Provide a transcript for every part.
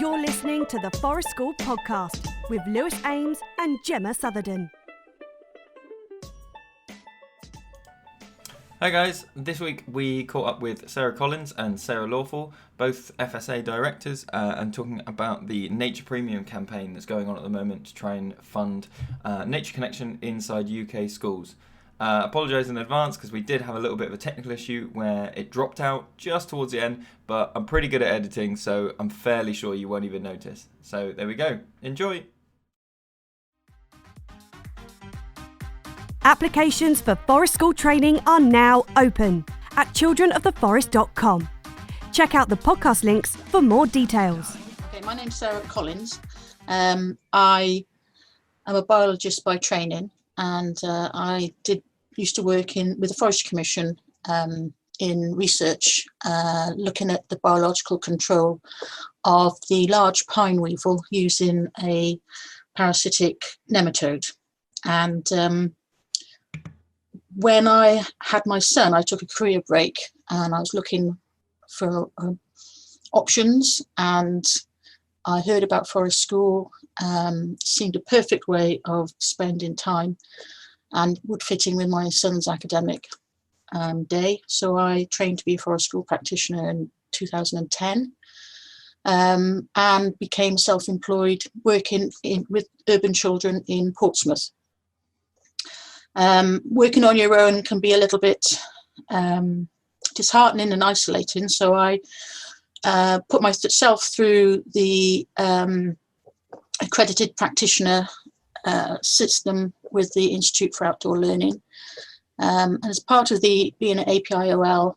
You're listening to the Forest School podcast with Lewis Ames and Gemma Southerden. Hi guys, this week we caught up with Sarah Collins and Sarah Lawful, both FSA directors, and talking about the Nature Premium campaign that's going on at the moment to try and fund Nature Connection inside UK schools. Apologise in advance because we did have a little bit of a technical issue where it dropped out just towards the end, but I'm pretty good at editing, so I'm fairly sure you won't even notice. So there we go. Enjoy! Applications for Forest School training are now open at childrenoftheforest.com. Check out the podcast links for more details. Okay, my name's Sarah Collins. I am a biologist by training, and I used to work with the Forestry Commission in research, looking at the biological control of the large pine weevil using a parasitic nematode. And when I had my son, I took a career break and I was looking for options, and I heard about Forest School. Seemed a perfect way of spending time and would fit in with my son's academic day. So I trained to be a Forest School practitioner in 2010 and became self-employed, working with urban children in Portsmouth. Working on your own can be a little bit disheartening and isolating, so I put myself through the accredited practitioner system with the Institute for Outdoor Learning. And as part of being an APIOL,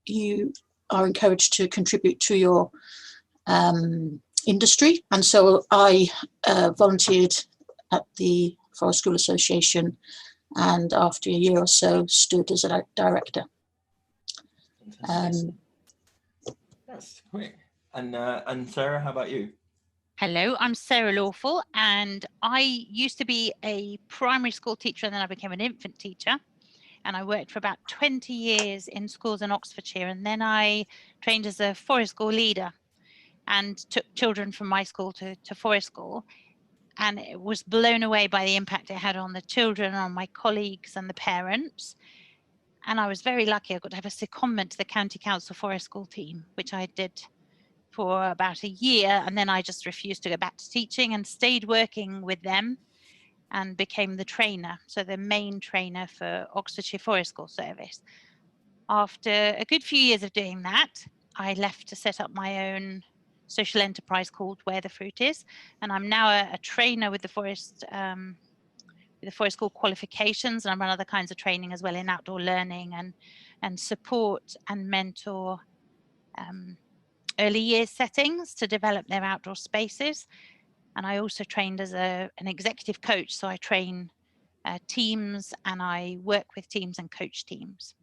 you are encouraged to contribute to your industry. And so I volunteered at the Forest School Association, and after a year or so stood as a director. That's quick. And Sarah, how about you? Hello, I'm Sarah Lawful, and I used to be a primary school teacher, and then I became an infant teacher, and I worked for about 20 years in schools in Oxfordshire, and then I trained as a Forest School leader and took children from my school to Forest School, and it was blown away by the impact it had on the children, on my colleagues and the parents. And I was very lucky. I got to have a secondment to the County Council Forest School team, which I did for about a year, and then I just refused to go back to teaching and stayed working with them and became the trainer, so the main trainer for Oxfordshire Forest School Service. After a good few years of doing that, I left to set up my own social enterprise called Where the Fruit Is, and I'm now a trainer with the Forest School qualifications, and I run other kinds of training as well in outdoor learning and support and mentor early years settings to develop their outdoor spaces. And I also trained as an executive coach, so I train teams and I work with teams and coach teams.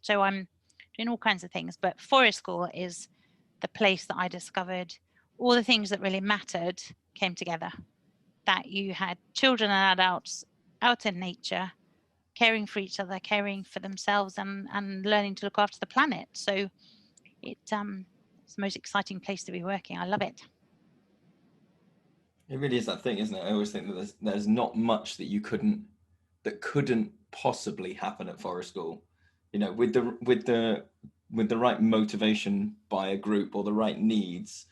So I'm doing all kinds of things, but Forest School is the place that I discovered all the things that really mattered came together. That you had children and adults out in nature, caring for each other, caring for themselves, and learning to look after the planet. So it's the most exciting place to be working. I love it. It really is that thing, isn't it? I always think that there's not much that couldn't possibly happen at Forest School. You know, with the right motivation by a group or the right needs,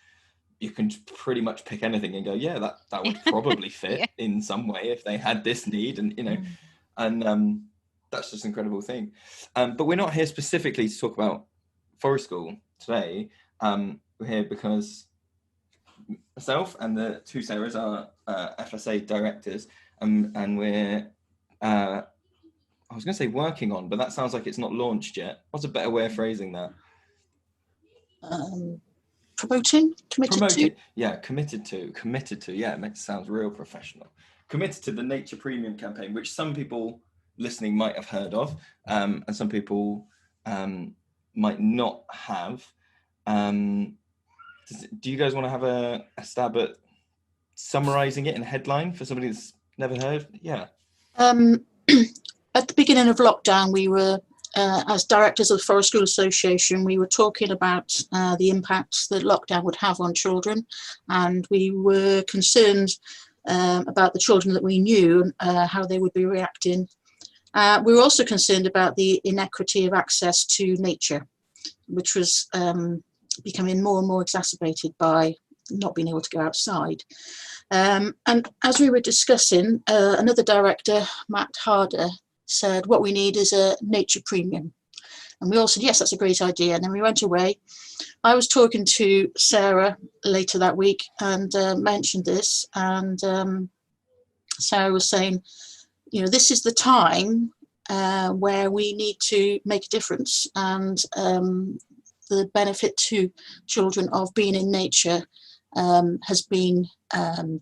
you can pretty much pick anything and go, yeah, that would probably fit yeah. in some way if they had this need, and and that's just an incredible thing. But we're not here specifically to talk about Forest School today. We're here because myself and the two Sarahs are FSA directors, and we're I was going to say working on, but that sounds like it's not launched yet. What's a better way of phrasing that? Committed to. Yeah, committed to. Yeah, it sounds real professional. Committed to the Nature Premium campaign, which some people listening might have heard of, and some people might not have. Do you guys want to have a stab at summarising it in a headline for somebody that's never heard? Yeah. At the beginning of lockdown, we were as directors of the Forest School Association, we were talking about the impact that lockdown would have on children, and we were concerned about the children that we knew, how they would be reacting. We were also concerned about the inequity of access to nature, which was becoming more and more exacerbated by not being able to go outside. And as we were discussing, another director, Matt Harder, said what we need is a nature premium. And we all said, yes, that's a great idea. And then we went away. I was talking to Sarah later that week and mentioned this. And Sarah was saying, you know, this is the time where we need to make a difference. And the benefit to children of being in nature has been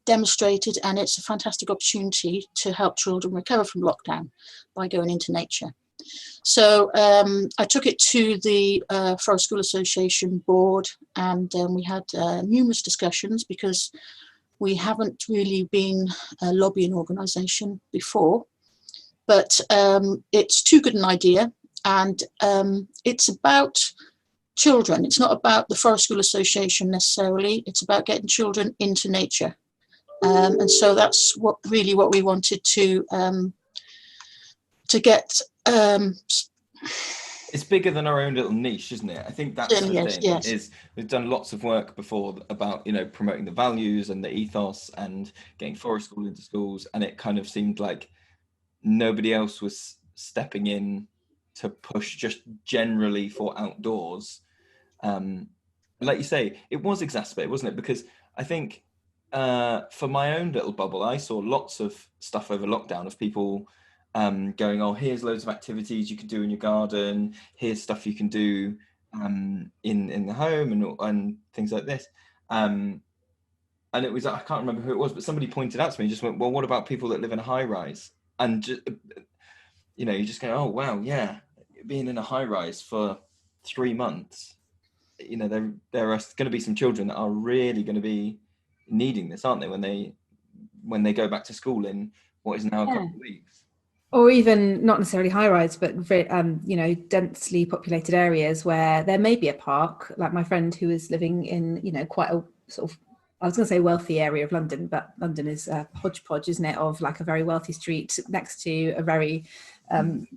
demonstrated, and it's a fantastic opportunity to help children recover from lockdown by going into nature. So I took it to the Forest School Association board, and we had numerous discussions, because we haven't really been a lobbying organisation before, but it's too good an idea, and it's about children. It's not about the Forest School Association necessarily. It's about getting children into nature, and so that's what we wanted to get. It's bigger than our own little niche, isn't it? I think that's the thing. Yes. Is we've done lots of work before about, you know, promoting the values and the ethos and getting Forest School into schools, and it kind of seemed like nobody else was stepping in to push just generally for outdoors. Like you say, it was exacerbated, wasn't it? Because I think for my own little bubble, I saw lots of stuff over lockdown of people going, oh, here's loads of activities you can do in your garden, here's stuff you can do in the home, and things like this. And it was, I can't remember who it was, but somebody pointed out to me, just went, well, what about people that live in a high rise? And just, you know, you just go, oh wow, yeah, being in a high rise for 3 months, you know, there are going to be some children that are really going to be needing this, aren't they, when they go back to school in what is now a couple of weeks. Or even not necessarily high rise, but you know, densely populated areas where there may be a park. Like my friend who is living in, you know, quite a sort of, I was going to say wealthy area of London, but London is a hodgepodge, isn't it, of like a very wealthy street next to a very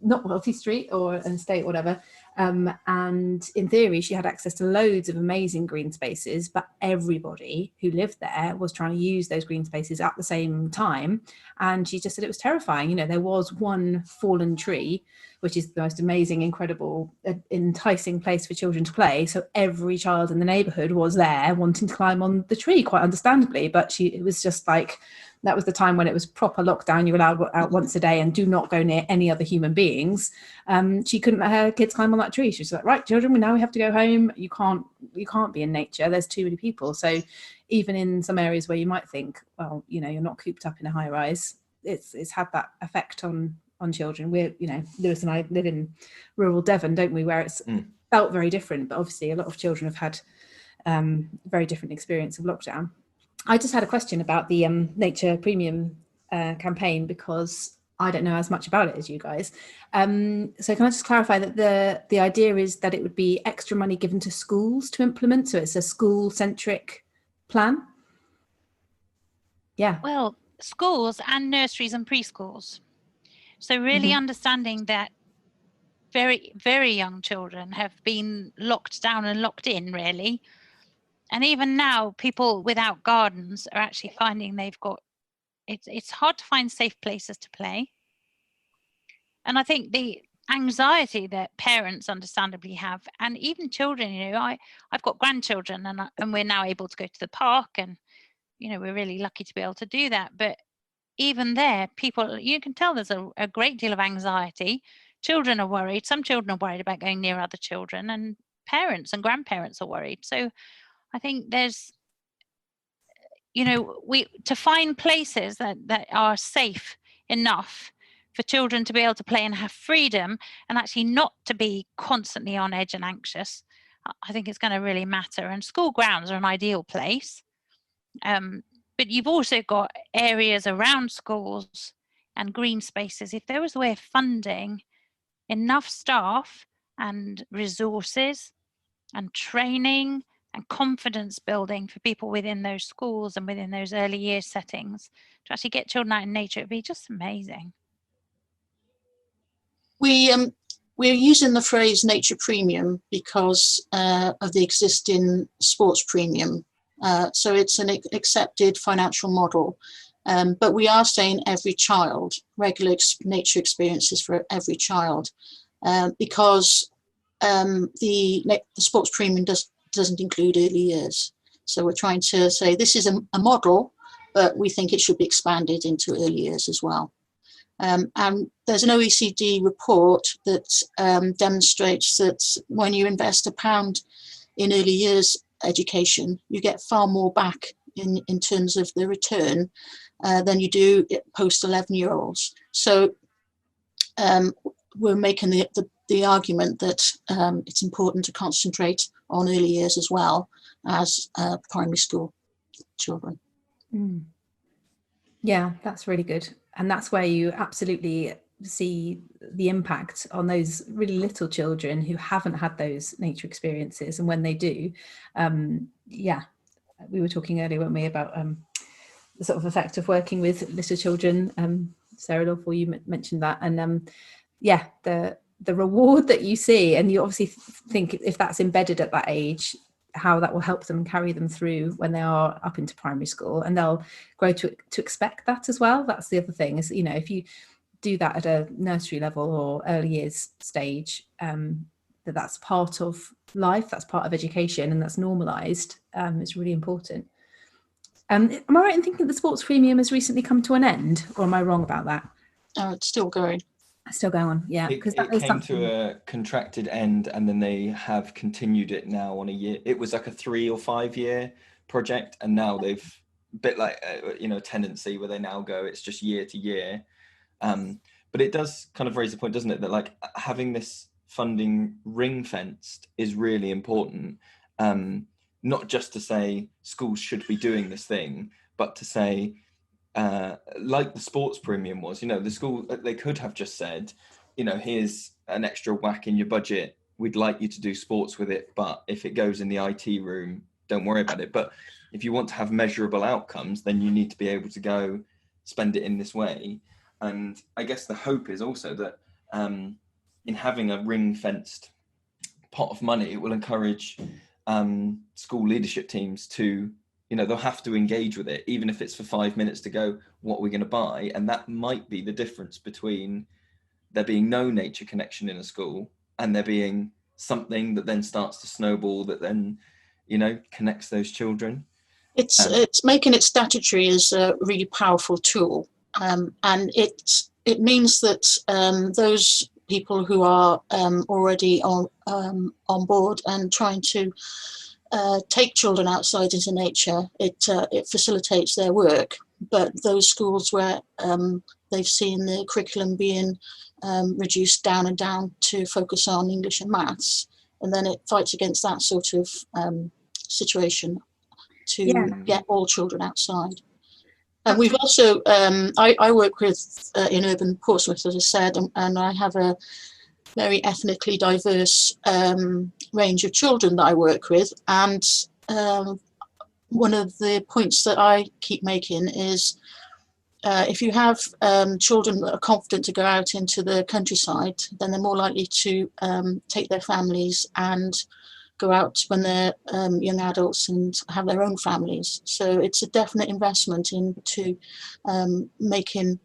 not wealthy street or an estate, whatever. And in theory, she had access to loads of amazing green spaces, but everybody who lived there was trying to use those green spaces at the same time. And she just said it was terrifying. You know, there was one fallen tree, which is the most amazing, incredible, enticing place for children to play. So every child in the neighbourhood was there wanting to climb on the tree, quite understandably. But it was just like, that was the time when it was proper lockdown. You were allowed out once a day and do not go near any other human beings. She couldn't let her kids climb on that tree. She was like, right, children, now we have to go home. You can't be in nature. There's too many people. So even in some areas where you might think, well, you know, you're not cooped up in a high rise, it's had that effect on children. We're, you know, Lewis and I live in rural Devon, don't we, where it's felt very different. But obviously a lot of children have had very different experience of lockdown. I just had a question about the Nature Premium campaign, because I don't know as much about it as you guys. So can I just clarify that the idea is that it would be extra money given to schools to implement? So it's a school-centric plan? Yeah. Well, schools and nurseries and preschools. So really understanding that very, very young children have been locked down and locked in, really. And even now, people without gardens are actually finding they've got, it's hard to find safe places to play. And I think the anxiety that parents understandably have, and even children, you know, I've got grandchildren, and we're now able to go to the park, and, you know, we're really lucky to be able to do that. But even there, people, you can tell there's a great deal of anxiety. Children are worried. Some children are worried about going near other children, and parents and grandparents are worried. So I think there's, you know, to find places that are safe enough for children to be able to play and have freedom, and actually not to be constantly on edge and anxious, I think it's going to really matter. And school grounds are an ideal place. But you've also got areas around schools and green spaces. If there was a way of funding enough staff and resources and training and confidence building for people within those schools and within those early years settings to actually get children out in nature, it'd be just amazing. We're using the phrase nature premium because of the existing sports premium. So it's an accepted financial model. But we are saying every child, regular nature experiences for every child, because the sports premium doesn't include early years. So we're trying to say this is a model, but we think it should be expanded into early years as well. And there's an OECD report that demonstrates that when you invest £1 in early years education, you get far more back in terms of the return than you do post 11-year-olds. So we're making the argument that it's important to concentrate on early years as well as primary school children. Mm. Yeah, that's really good. And that's where you absolutely see the impact on those really little children who haven't had those nature experiences. And when they do, we were talking earlier, weren't we, about the sort of effect of working with little children. Sarah Lawful, you mentioned that. And the reward that you see, and you obviously think if that's embedded at that age, how that will help them carry them through when they are up into primary school, and they'll grow to expect that as well. That's the other thing, is, you know, if you do that at a nursery level or early years stage, that's part of life, that's part of education, and that's normalized. It's really important. Am I right in thinking the sports premium has recently come to an end, or am I wrong about that? Oh, it's still going. Still going on, yeah. Because it came to a contracted end, and then they have continued it now on a year. It was like a 3 or 5 year project, and now they've a bit like tenancy, where they now go, it's just year to year. But it does kind of raise the point, doesn't it, that like having this funding ring fenced is really important. Not just to say schools should be doing this thing, but to say, like the sports premium was, the school, they could have just said, here's an extra whack in your budget, we'd like you to do sports with it, but if it goes in the IT room, don't worry about it. But if you want to have measurable outcomes, then you need to be able to go spend it in this way. And I guess the hope is also that in having a ring-fenced pot of money, it will encourage school leadership teams to, they'll have to engage with it, even if it's for 5 minutes, to go, what are we going to buy? And that might be the difference between there being no nature connection in a school and there being something that then starts to snowball, that then, connects those children. It's making it statutory is a really powerful tool. And it means that those people who are already on board and trying to take children outside into nature, it facilitates their work. But those schools where they've seen the curriculum being reduced down and down to focus on English and maths, and then it fights against that sort of situation to get all children outside. And we've also, I work with in urban Portsmouth, as I said, and I have a very ethnically diverse range of children that I work with. And one of the points that I keep making is if you have children that are confident to go out into the countryside, then they're more likely to take their families and go out when they're young adults and have their own families. So it's a definite investment into making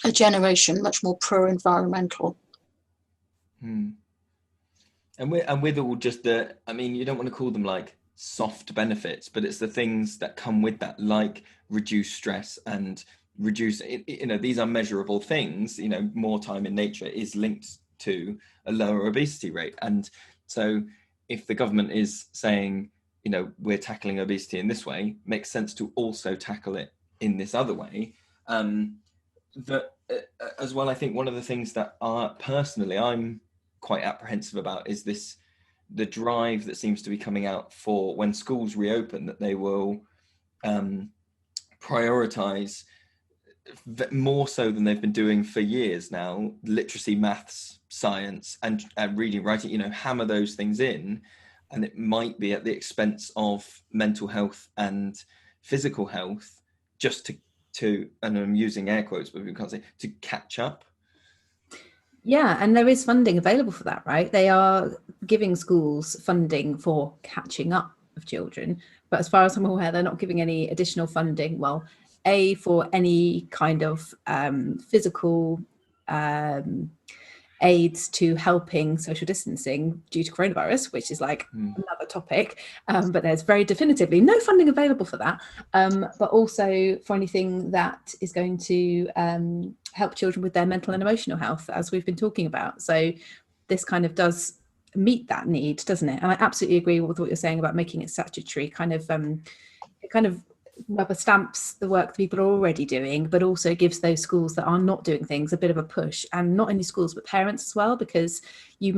a generation much more pro-environmental. And with all just you don't want to call them like soft benefits, but it's the things that come with that, like reduce stress and reduce, these are measurable things. More time in nature is linked to a lower obesity rate. And so if the government is saying, we're tackling obesity in this way, makes sense to also tackle it in this other way. As well, I think one of the things that personally I'm quite apprehensive about is the drive that seems to be coming out for when schools reopen, that they will prioritize more so than they've been doing for years now, literacy, maths, science, and reading, writing, you know, hammer those things in. And it might be at the expense of mental health and physical health, just to and I'm using air quotes, but we can't say, to catch up. Yeah, and there is funding available for that, right? They are giving schools funding for catching up of children, but as far as I'm aware, they're not giving any additional funding. Well, for any kind of physical aids to helping social distancing due to coronavirus, which is like another topic, but there's very definitively no funding available for that, but also for anything that is going to help children with their mental and emotional health, as we've been talking about. So this kind of does meet that need, doesn't it? And I absolutely agree with what you're saying about making it statutory. It kind of rubber stamps the work that people are already doing, but also gives those schools that are not doing things a bit of a push, and not only schools but parents as well, because you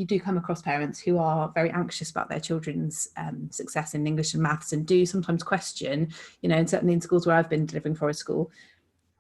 do come across parents who are very anxious about their children's success in English and maths, and do sometimes question, and certainly in schools where I've been delivering Forest School,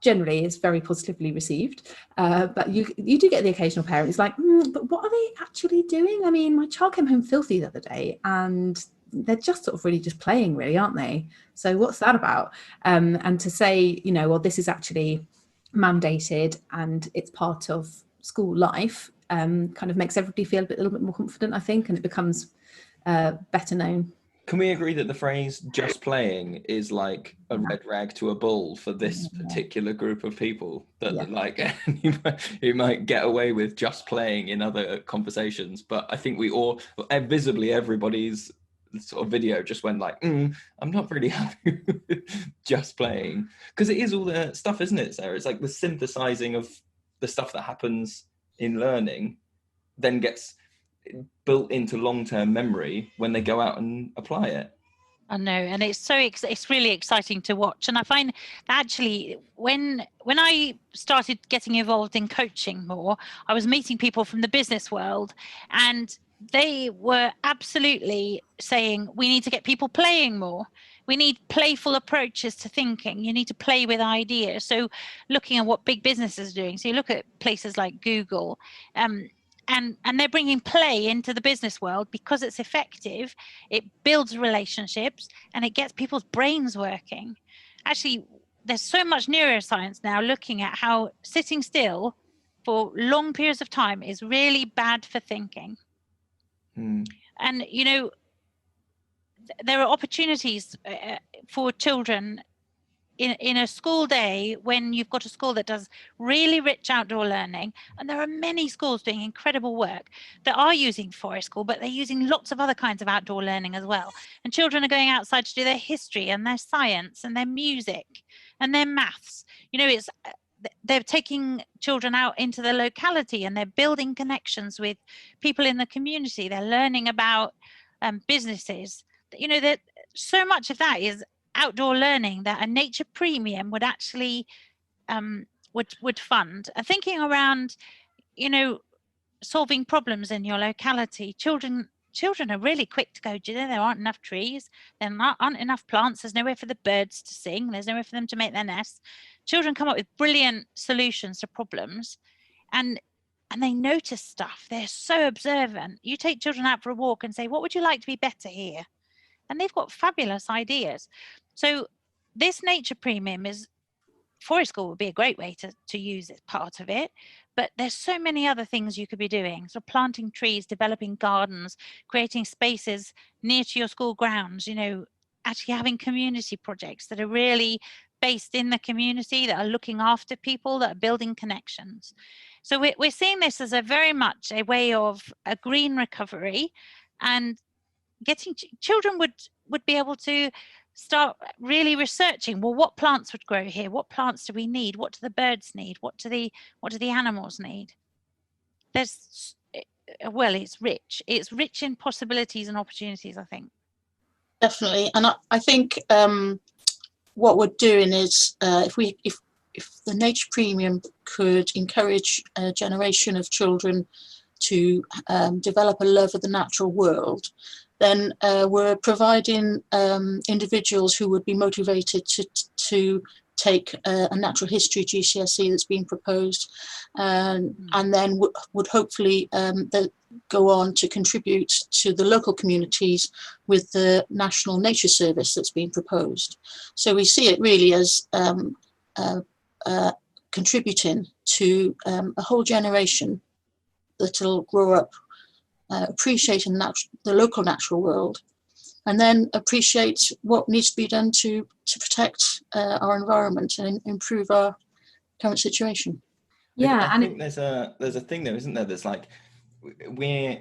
generally it's very positively received, but you do get the occasional parent who's like, but what are they actually doing? I mean, my child came home filthy the other day, and they're just sort of really just playing, really, aren't they? So what's that about? And to say, well, this is actually mandated and it's part of school life, kind of makes everybody feel a little bit more confident, I think, and it becomes better known. Can we agree that the phrase "just playing" is like a red rag to a bull for this particular group of people? That like you might get away with just playing in other conversations, but I think we all, visibly, everybody's sort of video just went like, I'm not really happy with just playing, because it is all the stuff, isn't it, Sarah? It's like the synthesizing of the stuff that happens in learning then gets built into long-term memory when they go out and apply it. I know, and it's really exciting to watch. And I find that actually when I started getting involved in coaching more, I was meeting people from the business world, and they were absolutely saying, we need to get people playing more. We need playful approaches to thinking. You need to play with ideas. So looking at what big businesses are doing. So you look at places like Google, and they're bringing play into the business world because it's effective. It builds relationships and it gets people's brains working. Actually, there's so much neuroscience now looking at how sitting still for long periods of time is really bad for thinking. And, there are opportunities for children in a school day when you've got a school that does really rich outdoor learning, and there are many schools doing incredible work that are using Forest School, but they're using lots of other kinds of outdoor learning as well. And children are going outside to do their history and their science and their music and their maths. They're taking children out into the locality and they're building connections with people in the community. They're learning about businesses. That so much of that is outdoor learning that a nature premium would actually would fund. And thinking around, solving problems in your locality. Children are really quick to go, there aren't enough trees, there aren't enough plants, there's nowhere for the birds to sing, there's nowhere for them to make their nests. Children come up with brilliant solutions to problems, and they notice stuff. They're so observant. You take children out for a walk and say, what would you like to be better here? And they've got fabulous ideas. So this nature premium Forest School would be a great way to use it, part of it. But there's so many other things you could be doing. So planting trees, developing gardens, creating spaces near to your school grounds, actually having community projects that are really based in the community, that are looking after people, that are building connections. So we're seeing this as very much a way of a green recovery, and getting children would be able to start really researching, well, what plants would grow here? What plants do we need? What do the birds need? What do the animals need? It's rich. It's rich in possibilities and opportunities, I think. Definitely. And I think what we're doing is if the nature premium could encourage a generation of children to develop a love of the natural world, then we're providing individuals who would be motivated to take a natural history GCSE that's been proposed, and then would hopefully go on to contribute to the local communities with the National Nature Service that's been proposed. So we see it really as contributing to a whole generation that'll grow up appreciating the local natural world, and then appreciate what needs to be done to protect our environment and improve our current situation. Yeah, I think there's a thing there, isn't there? There's like we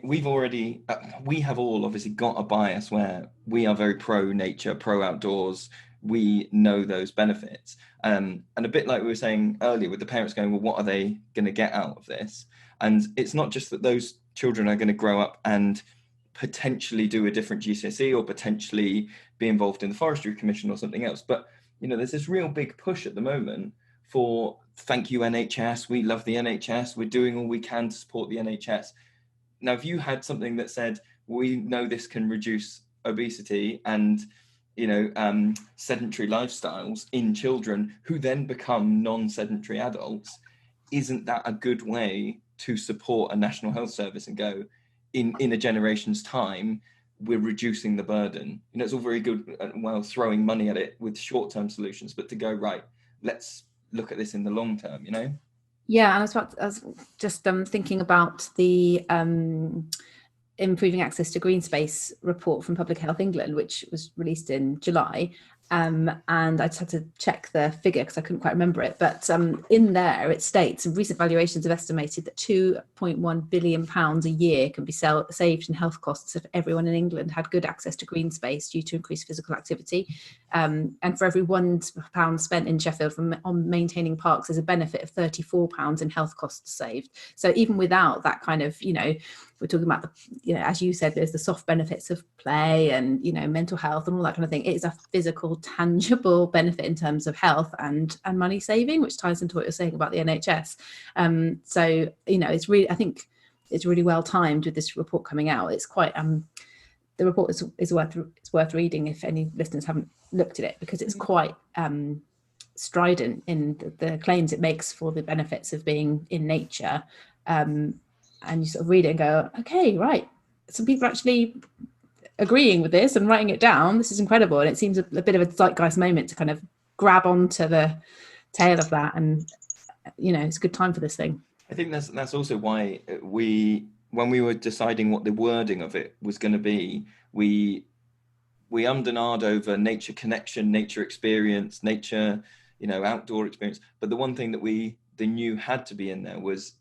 have all obviously got a bias where we are very pro nature, pro outdoors. We know those benefits, and a bit like we were saying earlier with the parents going, well, what are they going to get out of this? And it's not just that those children are going to grow up and potentially do a different GCSE or potentially be involved in the Forestry Commission or something else, but there's this real big push at the moment for thank you NHS, we love the NHS, we're doing all we can to support the NHS. Now, if you had something that said, we know this can reduce obesity and sedentary lifestyles in children who then become non-sedentary adults, isn't that a good way to support a National Health Service and go, in a generation's time, we're reducing the burden? It's all very good while throwing money at it with short-term solutions, but to go, right, let's look at this in the long term, Yeah, and I was just thinking about the improving access to green space report from Public Health England, which was released in July. And I just had to check the figure because I couldn't quite remember it. But in there, it states recent valuations have estimated that £2.1 billion a year can be saved in health costs if everyone in England had good access to green space due to increased physical activity. And for every £1 spent in Sheffield on maintaining parks, there's a benefit of £34 in health costs saved. So even without that kind of, we're talking about as you said, there's the soft benefits of play and mental health and all that kind of thing. It's a physical, tangible benefit in terms of health and money saving, which ties into what you're saying about the NHS. So it's really, I think it's really well timed with this report coming out. It's quite the report is worth reading if any listeners haven't looked at it, because it's quite strident in the claims it makes for the benefits of being in nature. And you sort of read it and go, okay, right, some people are actually agreeing with this and writing it down. This is incredible. And it seems a bit of a zeitgeist moment to kind of grab onto the tail of that. And, it's a good time for this thing. I think that's also why when we were deciding what the wording of it was going to be, we ummed and ahed over nature connection, nature experience, nature, outdoor experience. But the one thing that we knew had to be in there was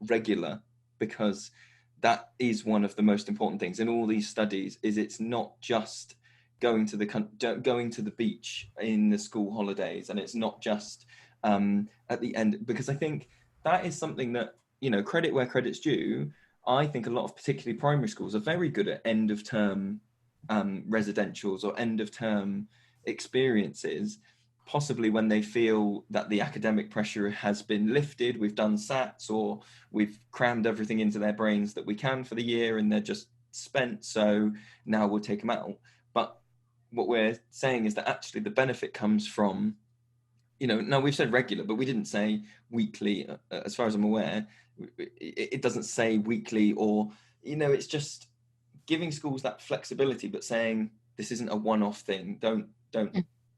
regular, because that is one of the most important things in all these studies. Is it's not just going to the beach in the school holidays, and it's not just at the end, because I think that is something that credit where credit's due. I think a lot of particularly primary schools are very good at end of term residentials or end of term experiences, possibly when they feel that the academic pressure has been lifted, we've done SATs or we've crammed everything into their brains that we can for the year and they're just spent, so now we'll take them out. But what we're saying is that actually the benefit comes from, now we've said regular, but we didn't say weekly, as far as I'm aware. It doesn't say weekly or, it's just giving schools that flexibility, but saying this isn't a one-off thing. Don't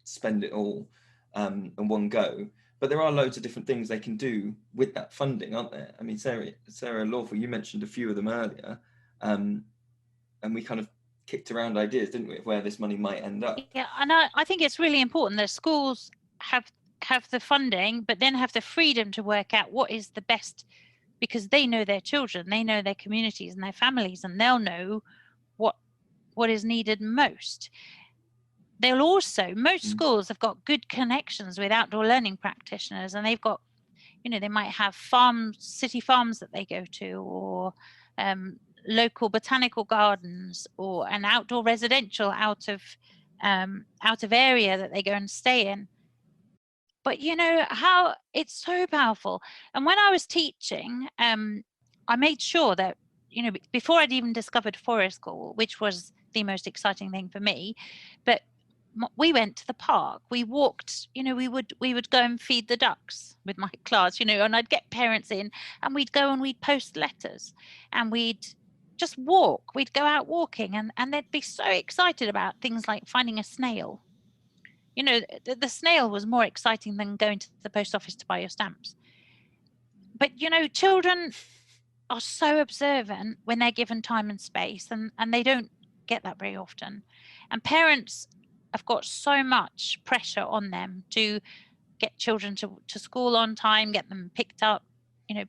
spend it all in one go. But there are loads of different things they can do with that funding, aren't there? I mean, Sarah Lawful, you mentioned a few of them earlier, and we kind of kicked around ideas, didn't we, of where this money might end up? Yeah, and I think it's really important that schools have the funding, but then have the freedom to work out what is the best, because they know their children, they know their communities and their families, and they'll know what is needed most. They'll also, most schools have got good connections with outdoor learning practitioners, and they've got, they might have city farms that they go to, or local botanical gardens, or an outdoor residential out of area that they go and stay in. But how it's so powerful. And when I was teaching, I made sure that, before I'd even discovered Forest School, which was the most exciting thing for me, but we went to the park, we walked, we would go and feed the ducks with my class, and I'd get parents in, and we'd go and we'd post letters, and we'd just walk, we'd go out walking, and they'd be so excited about things like finding a snail. The snail was more exciting than going to the post office to buy your stamps. But children are so observant when they're given time and space, and they don't get that very often. And parents have got so much pressure on them to get children to school on time, get them picked up,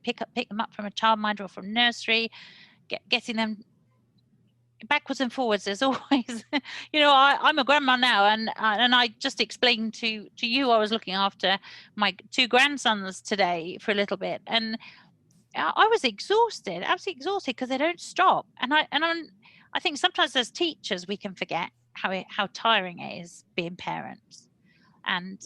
pick them up from a childminder or from nursery, getting them backwards and forwards. There's always, I'm a grandma now, and I just explained to you, I was looking after my 2 grandsons today for a little bit, and I was exhausted, absolutely exhausted, because they don't stop. And I think sometimes as teachers we can forget how tiring it is being parents, and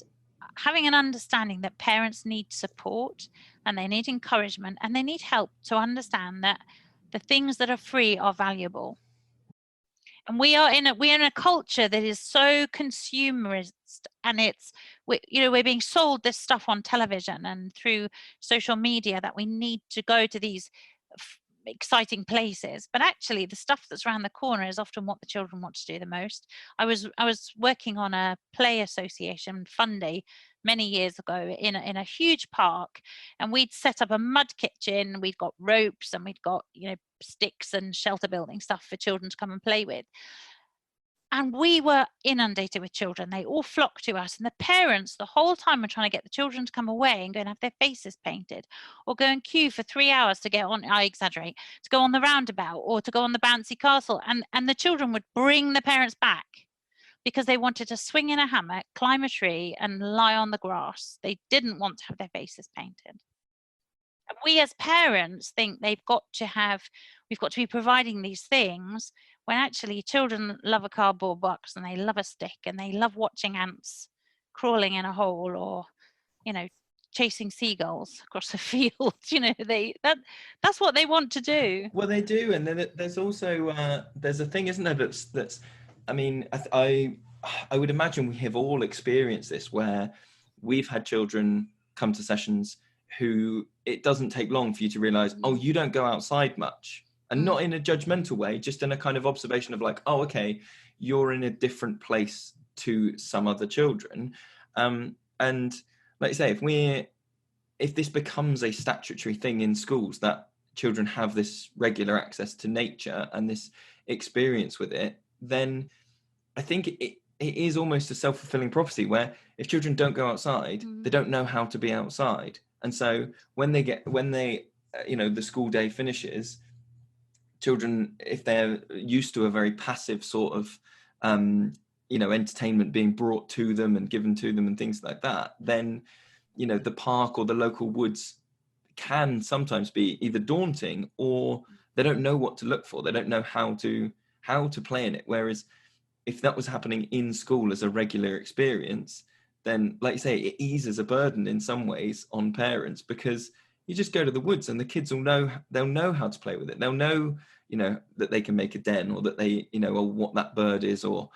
having an understanding that parents need support, and they need encouragement, and they need help to understand that the things that are free are valuable. And we're in a culture that is so consumerist, and we're being sold this stuff on television and through social media that we need to go to these exciting places, but actually the stuff that's around the corner is often what the children want to do the most. I was working on a play association fun day many years ago in a huge park, and we'd set up a mud kitchen, we'd got ropes, and we'd got sticks and shelter building stuff for children to come and play with. And we were inundated with children. They all flocked to us, and the parents the whole time were trying to get the children to come away and go and have their faces painted, or go and queue for 3 hours to get on, I exaggerate, to go on the roundabout or to go on the bouncy castle. And the children would bring the parents back because they wanted to swing in a hammock, climb a tree, and lie on the grass. They didn't want to have their faces painted. And we as parents think we've got to be providing these things, when actually children love a cardboard box, and they love a stick, and they love watching ants crawling in a hole, or chasing seagulls across a field. That's what they want to do. Well, they do. And then there's also there's a thing, isn't there, that's I mean, I would imagine we have all experienced this, where we've had children come to sessions who it doesn't take long for you to realize, oh, you don't go outside much. And not in a judgmental way, just in a kind of observation of like, oh, okay, you're in a different place to some other children. And like I say, if this becomes a statutory thing in schools, that children have this regular access to nature and this experience with it, then I think it is almost a self-fulfilling prophecy, where if children don't go outside, they don't know how to be outside. And so when the school day finishes, children, if they're used to a very passive sort of, entertainment being brought to them and given to them and things like that, then, the park or the local woods can sometimes be either daunting, or they don't know what to look for. They don't know how to play in it. Whereas if that was happening in school as a regular experience, then, like you say, it eases a burden in some ways on parents, because you just go to the woods and the kids they'll know how to play with it. They'll know, that they can make a den, or that they, or what that bird is, or,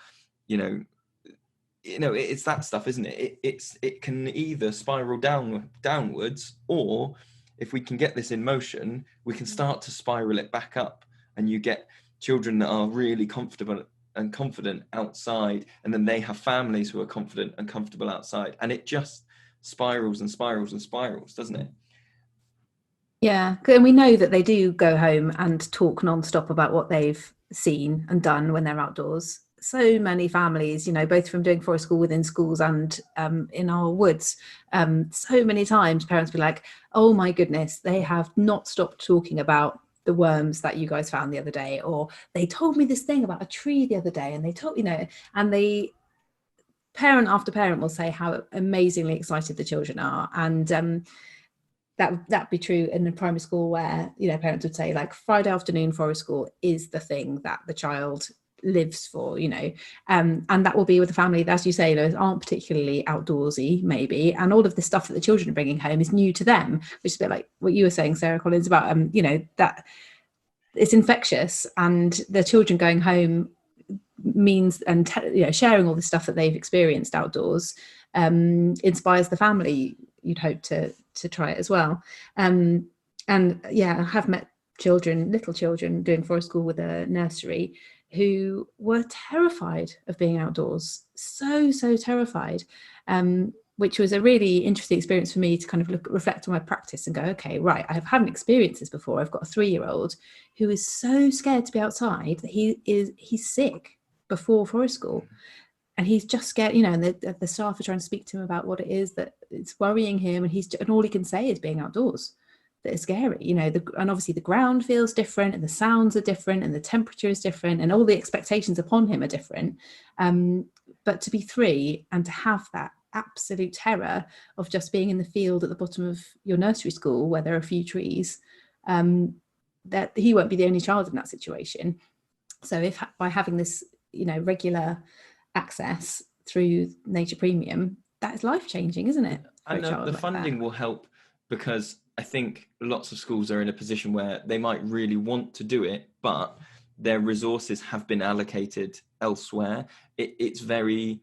it's that stuff, isn't it? It can either spiral downwards, or if we can get this in motion, we can start to spiral it back up, and you get children that are really comfortable and confident outside, and then they have families who are confident and comfortable outside, and it just spirals and spirals and spirals, doesn't it? Yeah, and we know that they do go home and talk non-stop about what they've seen and done when they're outdoors. So many families, both from doing forest school within schools and in our woods, so many times parents be like, oh my goodness, they have not stopped talking about the worms that you guys found the other day, or they told me this thing about a tree the other day, and they told, and the parent after parent will say how amazingly excited the children are. And that'd be true in a primary school, where parents would say, like, Friday afternoon forest school is the thing that the child lives for, and that will be with a family that, as you say, aren't particularly outdoorsy maybe, and all of the stuff that the children are bringing home is new to them, which is a bit like what you were saying, Sarah Collins, about that it's infectious, and the children going home means, and sharing all the stuff that they've experienced outdoors inspires the family. You'd hope to try it as well. And yeah, I have met little children doing forest school with a nursery who were terrified of being outdoors, so terrified, which was a really interesting experience for me to kind of reflect on my practice and go, okay, right, I haven't experienced this before. I've got a 3-year-old who is so scared to be outside that he's sick before forest school, and he's just scared, and the staff are trying to speak to him about what it is that it's worrying him, and all he can say is being outdoors. That is scary, and obviously the ground feels different, and the sounds are different, and the temperature is different, and all the expectations upon him are different. But to be 3 and to have that absolute terror of just being in the field at the bottom of your nursery school where there are a few trees, that he won't be the only child in that situation. So if by having this, regular access through Nature Premium, that is life-changing, isn't it? And the funding will help, because I think lots of schools are in a position where they might really want to do it, but their resources have been allocated elsewhere. It's very,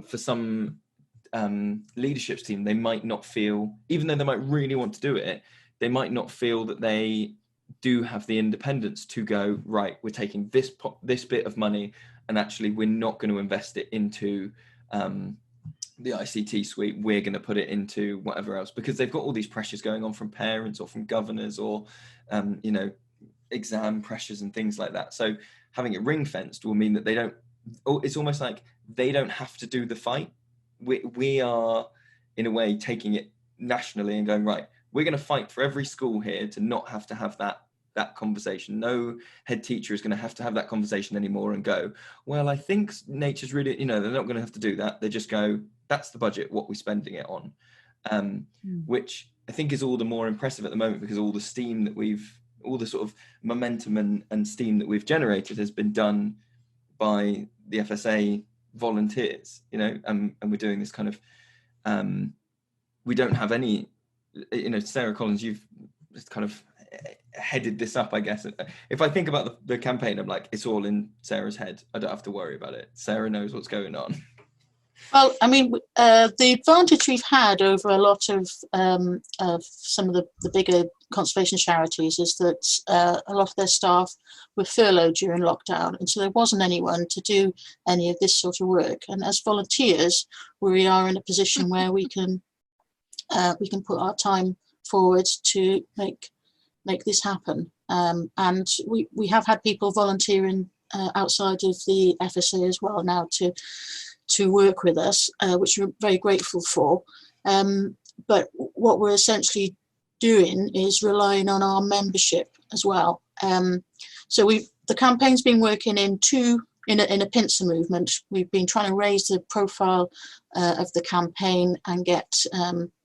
for some leadership's team, they might not feel, even though they might really want to do it, they might not feel that they do have the independence to go, right, we're taking this bit of money, and actually we're not going to invest it into the ICT suite, we're going to put it into whatever else, because they've got all these pressures going on from parents or from governors or exam pressures and things like that. So having it ring fenced will mean that it's almost like they don't have to do the fight. We are in a way taking it nationally and going, right, we're going to fight for every school here to not have to have that conversation. No head teacher is going to have that conversation anymore and go, well, I think nature's really, they're not going to have to do that. They just go, that's the budget, what we're spending it on, which I think is all the more impressive at the moment, because all the steam that all the sort of momentum and steam that we've generated has been done by the FSA volunteers, and we're doing this kind of, we don't have any, Sarah Collins, you've kind of headed this up, I guess. If I think about the campaign, I'm like, it's all in Sarah's head. I don't have to worry about it. Sarah knows what's going on. Well, I mean, the advantage we've had over a lot of some of the bigger conservation charities is that a lot of their staff were furloughed during lockdown, and so there wasn't anyone to do any of this sort of work. And as volunteers, we are in a position where we can put our time forward to make this happen. And we have had people volunteering outside of the FSA as well now to work with us, which we're very grateful for. But what we're essentially doing is relying on our membership as well. So the campaign's been working in a pincer movement. We've been trying to raise the profile of the campaign and get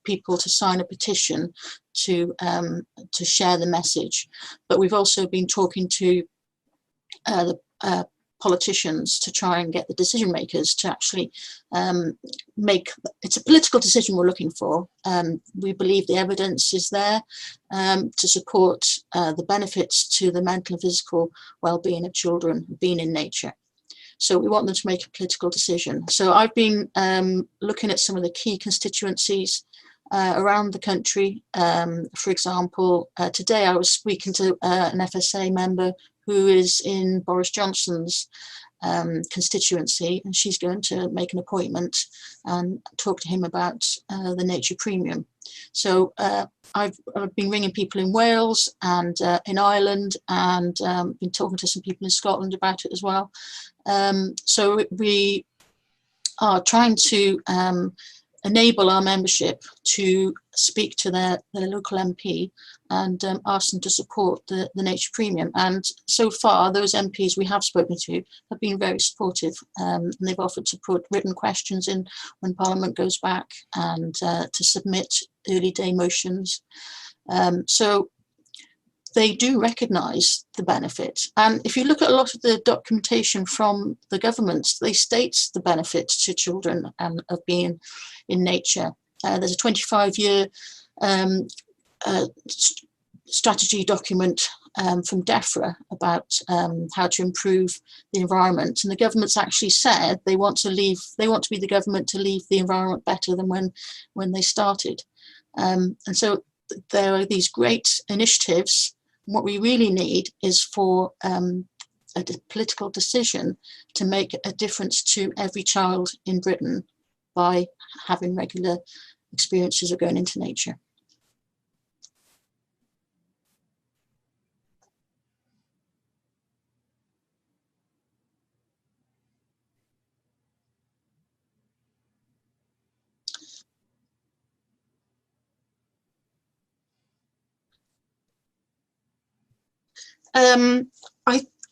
people to sign a petition to share the message. But we've also been talking to the politicians to try and get the decision makers to actually it's a political decision we're looking for. We believe the evidence is there to support the benefits to the mental and physical well-being of children being in nature. So we want them to make a political decision. So I've been looking at some of the key constituencies around the country. For example, today I was speaking to an FSA member who is in Boris Johnson's constituency, and she's going to make an appointment and talk to him about the Nature Premium. So I've been ringing people in Wales and in Ireland, and been talking to some people in Scotland about it as well. So we are trying to enable our membership to speak to their local MP and ask them to support the Nature Premium. And so far, those MPs we have spoken to have been very supportive, and they've offered to put written questions in when Parliament goes back, and to submit early day motions. So they do recognise the benefit. And if you look at a lot of the documentation from the governments, they state the benefits to children of being in nature. There's a 25-year strategy document from DEFRA about how to improve the environment, and the government's actually said they want to be the government to leave the environment better than when they started. And so there are these great initiatives. What we really need is for a political decision to make a difference to every child in Britain by having regular experiences of going into nature.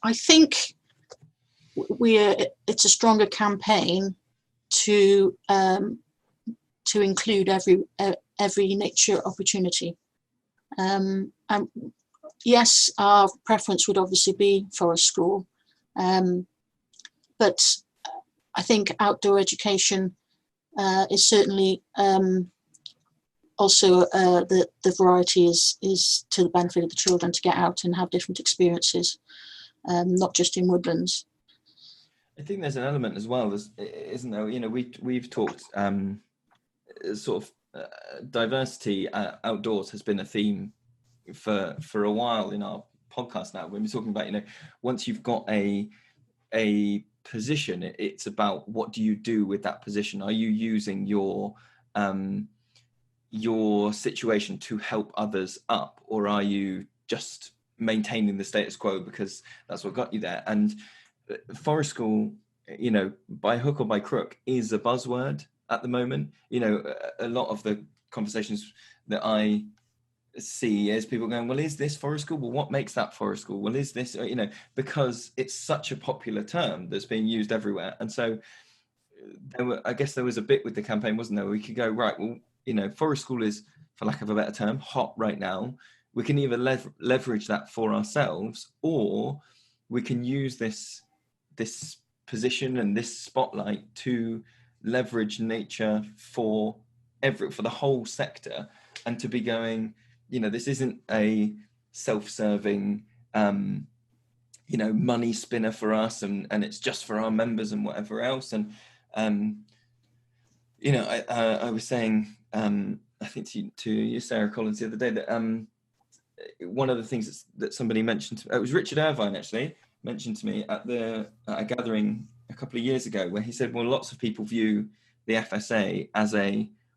I think it's a stronger campaign to include every nature opportunity. And yes, our preference would obviously be forest school, but I think outdoor education is certainly also the variety is to the benefit of the children to get out and have different experiences, not just in woodlands. I think there's an element as well, isn't there? You know, we've talked sort of diversity outdoors has been a theme for a while in our podcast now. When we're talking about, you know, once you've got a position, it's about what do you do with that position? Are you using your situation to help others up, or are you just maintaining the status quo because that's what got you there? And forest school, you know, by hook or by crook, is a buzzword at the moment. You know, a lot of the conversations that I see is people going, well, is this forest school? Well, what makes that forest school? Well, is this, you know, because it's such a popular term that's being used everywhere. And so I guess there was a bit with the campaign, wasn't there? We could go, right, well, you know, forest school is, for lack of a better term, hot right now. We can either leverage that for ourselves, or we can use this position and this spotlight to leverage nature for the whole sector, and to be going, you know, this isn't a self-serving you know, money spinner for us, and it's just for our members and whatever else. And you know, I was saying, I think to you, Sarah Collins, the other day, that one of the things that somebody mentioned, it was Richard Irvine actually mentioned to me at a gathering a couple of years ago, where he said, well, lots of people view the FSA as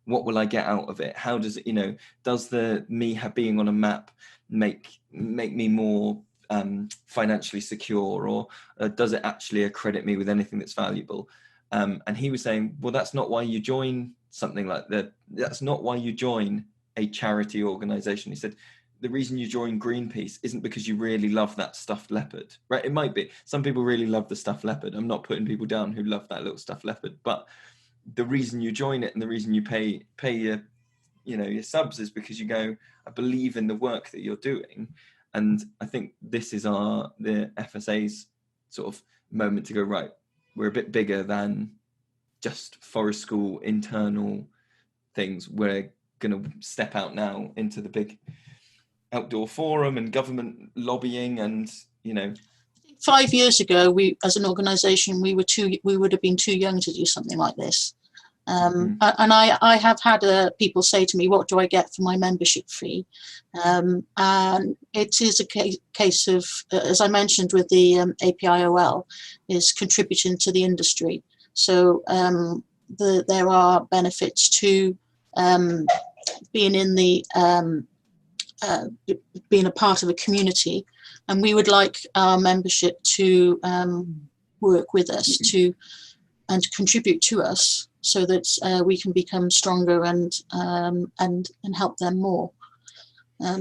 what will I get out of it? How does it, you know, does me being on a map make me more financially secure, or does it actually accredit me with anything that's valuable? And he was saying, well, that's not why you join something like that. That's not why you join a charity organization. He said, the reason you join Greenpeace isn't because you really love that stuffed leopard, right? It might be. Some people really love the stuffed leopard. I'm not putting people down who love that little stuffed leopard, but the reason you join it and the reason you pay your, you know, your subs is because you go, I believe in the work that you're doing. And I think this is the FSA's sort of moment to go, right, we're a bit bigger than just forest school internal things. We're going to step out now into the big outdoor forum and government lobbying, and, you know. 5 years ago, we, as an organisation, we would have been too young to do something like this. And I have had people say to me, what do I get for my membership fee? And it is a case of, as I mentioned with the APIOL, is contributing to the industry. So there are benefits to being in the being a part of a community, and we would like our membership to work with us and contribute to us, so that we can become stronger and help them more.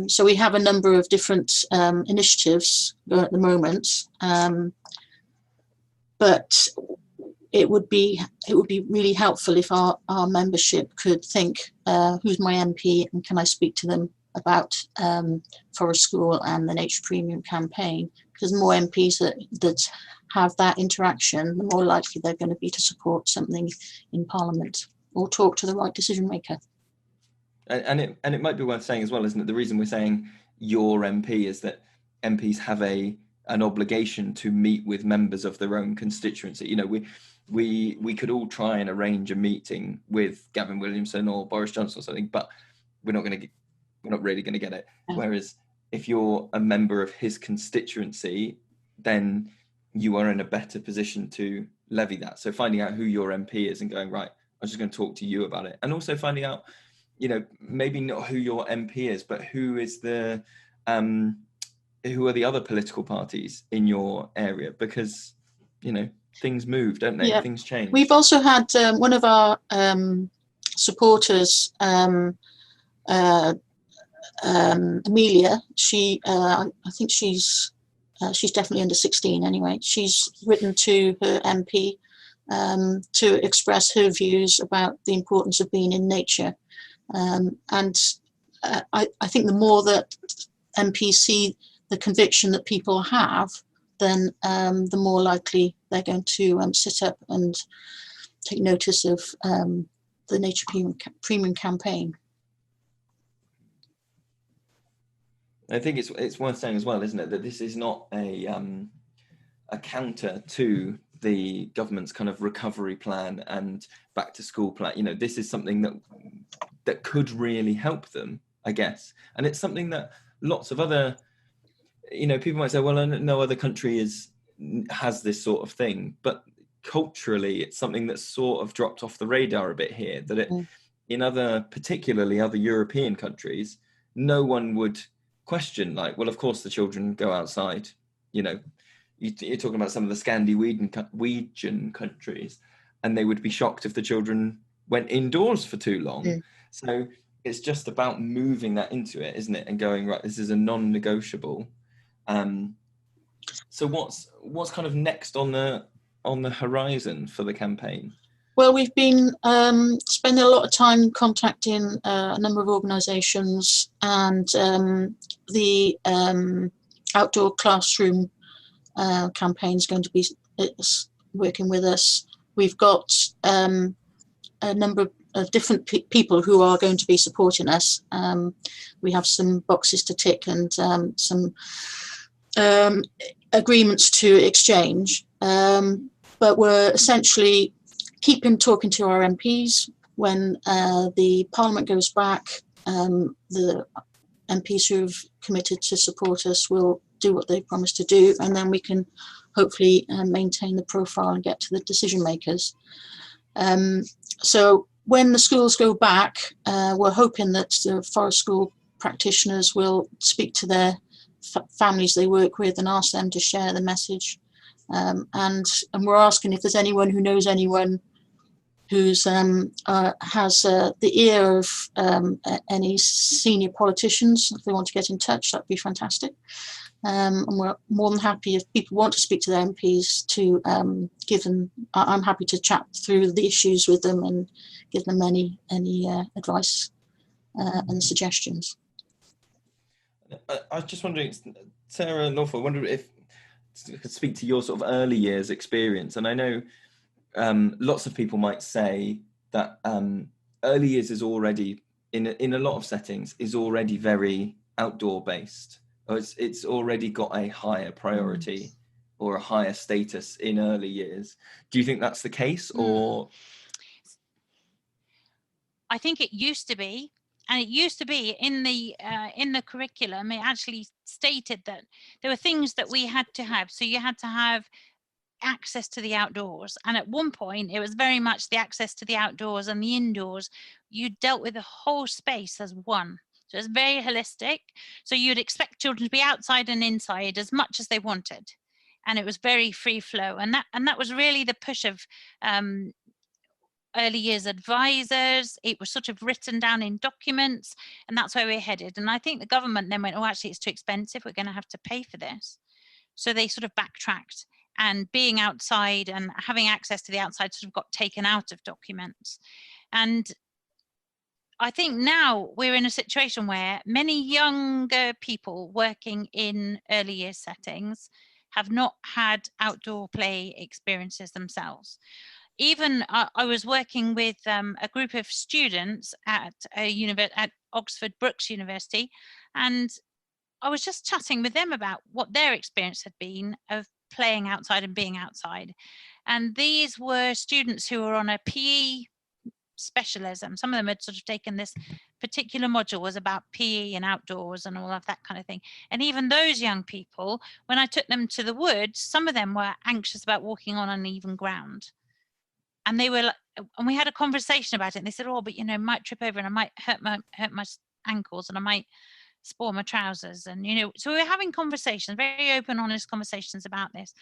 So we have a number of different initiatives going at the moment, but it would be really helpful if our membership could think, who's my MP and can I speak to them about Forest School and the Nature Premium campaign? Because the more MPs that have that interaction, the more likely they're going to be to support something in Parliament or talk to the right decision maker. And it might be worth saying as well, isn't it? The reason we're saying your MP is that MPs have an obligation to meet with members of their own constituency. You know, we could all try and arrange a meeting with Gavin Williamson or Boris Johnson or something, but we're not really going to get it. Whereas if you're a member of his constituency, then you are in a better position to levy that. So finding out who your MP is and going, right, I'm just going to talk to you about it. And also finding out, you know, maybe not who your MP is, but who is the who are the other political parties in your area, because, you know, things move, don't they? Yeah. Things change. We've also had one of our supporters, Amelia. She, I think she's definitely under 16 anyway. She's written to her MP to express her views about the importance of being in nature. And I think the more that MPs see the conviction that people have, then the more likely they're going to sit up and take notice of the Nature Premium campaign. I think it's worth saying as well, isn't it, that this is not a counter to the government's kind of recovery plan and back to school plan. You know, this is something that could really help them, I guess. And it's something that lots of other, you know, people might say, well, no other country has this sort of thing, but culturally it's something that's sort of dropped off the radar a bit here, that it in particularly other European countries, no one would question, like, well, of course the children go outside. You know, you're talking about some of the Scandinavian countries, and they would be shocked if the children went indoors for too long. So it's just about moving that into it, isn't it, and going, right, this is a non-negotiable. So what's kind of next on the horizon for the campaign? Well, we've been spending a lot of time contacting a number of organisations, and the outdoor classroom campaign is going to be working with us. We've got a number of different people who are going to be supporting us. We have some boxes to tick and some agreements to exchange, but we're essentially keeping talking to our MPs. When the Parliament goes back, the MPs who've committed to support us will do what they promised to do, and then we can hopefully maintain the profile and get to the decision makers. So when the schools go back, we're hoping that the forest school practitioners will speak to their families they work with and ask them to share the message. And we're asking if there's anyone who knows anyone who's has the ear of any senior politicians. If they want to get in touch, that'd be fantastic. And we're more than happy if people want to speak to their MPs to give them. I'm happy to chat through the issues with them and give them any advice and suggestions. I was just wondering, Sarah Lawful, I wonder if you could speak to your sort of early years experience. And I know lots of people might say that early years is already, in a lot of settings, is already very outdoor based. Or it's already got a higher priority or a higher status in early years. Do you think that's the case, or? I think it used to be. And it used to be in the curriculum, it actually stated that there were things that we had to have. So you had to have access to the outdoors. And at one point, it was very much the access to the outdoors and the indoors. You dealt with the whole space as one. So it's very holistic. So you'd expect children to be outside and inside as much as they wanted. And it was very free flow. And that was really the push of early years advisors. It was sort of written down in documents, and that's where we're headed. And I think the government then went, oh, actually it's too expensive, we're going to have to pay for this. So they sort of backtracked, and being outside and having access to the outside sort of got taken out of documents. And I think now we're in a situation where many younger people working in early years settings have not had outdoor play experiences themselves. Even I was working with a group of students at Oxford Brookes University, and I was just chatting with them about what their experience had been of playing outside and being outside. And these were students who were on a PE specialism. Some of them had sort of taken this particular module was about PE and outdoors and all of that kind of thing. And even those young people, when I took them to the woods, some of them were anxious about walking on uneven ground. And they were, and we had a conversation about it. And they said, "Oh, but you know, I might trip over and I might hurt my ankles and I might spoil my trousers." And, you know, so we were having conversations, very open, honest conversations about this.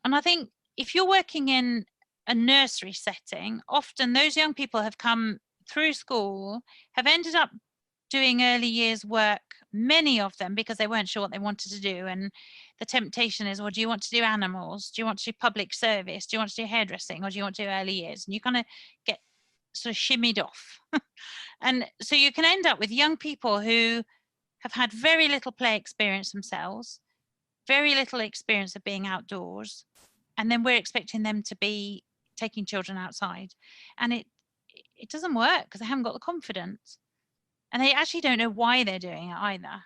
And I think if you're working in a nursery setting, often those young people have come through school, have ended up doing early years work, many of them, because they weren't sure what they wanted to do. And the temptation is, well, do you want to do animals? Do you want to do public service? Do you want to do hairdressing? Or do you want to do early years? And you kind of get sort of shimmied off. And so you can end up with young people who have had very little play experience themselves, very little experience of being outdoors. And then we're expecting them to be taking children outside. And it doesn't work because they haven't got the confidence. And they actually don't know why they're doing it either.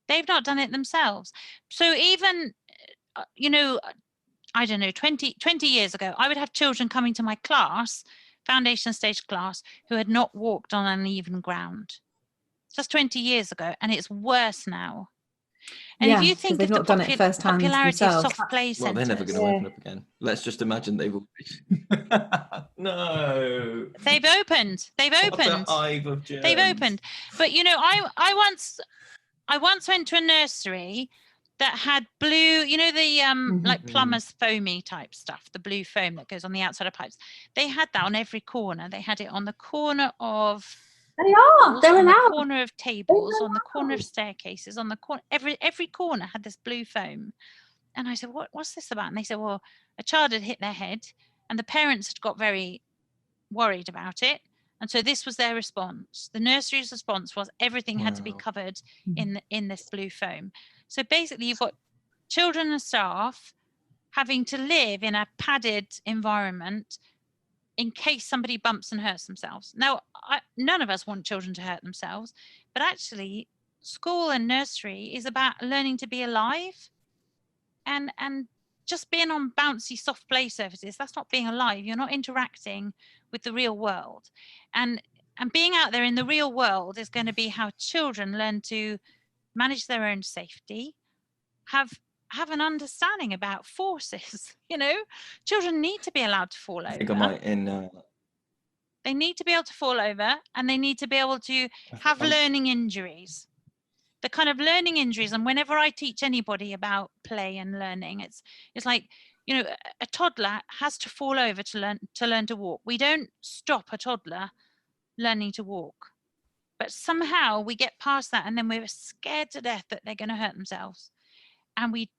They've not done it themselves. So even, you know, I don't know, 20 years ago, I would have children coming to my class, foundation stage class, who had not walked on uneven ground. Just 20 years ago, and it's worse now. And if you think they've of not done it firsthand popularity themselves. of soft play Well, they're never centres, going to open up again. Let's just imagine they will. No. they've opened. What a hive of germs. They've opened. But you know, I once went to a nursery that had blue, you know, the like plumber's foamy type stuff, the blue foam that goes on the outside of pipes. They had that on every corner. They had it on the corner of They're on allowed. the corner of tables, on the corner of staircases, on the corner, every corner had this blue foam. And I said, what's this about? And they said, well, a child had hit their head and the parents had got very worried about it. And so this was their response. The nursery's response was everything had to be covered in this blue foam. So basically you've got children and staff having to live in a padded environment in case somebody bumps and hurts themselves. Now, none of us want children to hurt themselves, but actually school and nursery is about learning to be alive, and just being on bouncy soft play surfaces, that's not being alive. You're not interacting with the real world. And being out there in the real world is going to be how children learn to manage their own safety, have an understanding about forces. You know, children need to be allowed to fall over. I think I might They need to be able to fall over, and they need to be able to have learning injuries. The kind of learning injuries, and whenever I teach anybody about play and learning, it's like, you know, a toddler has to fall over to learn to walk. We don't stop a toddler learning to walk, but somehow we get past that, and then we're scared to death that they're going to hurt themselves, and we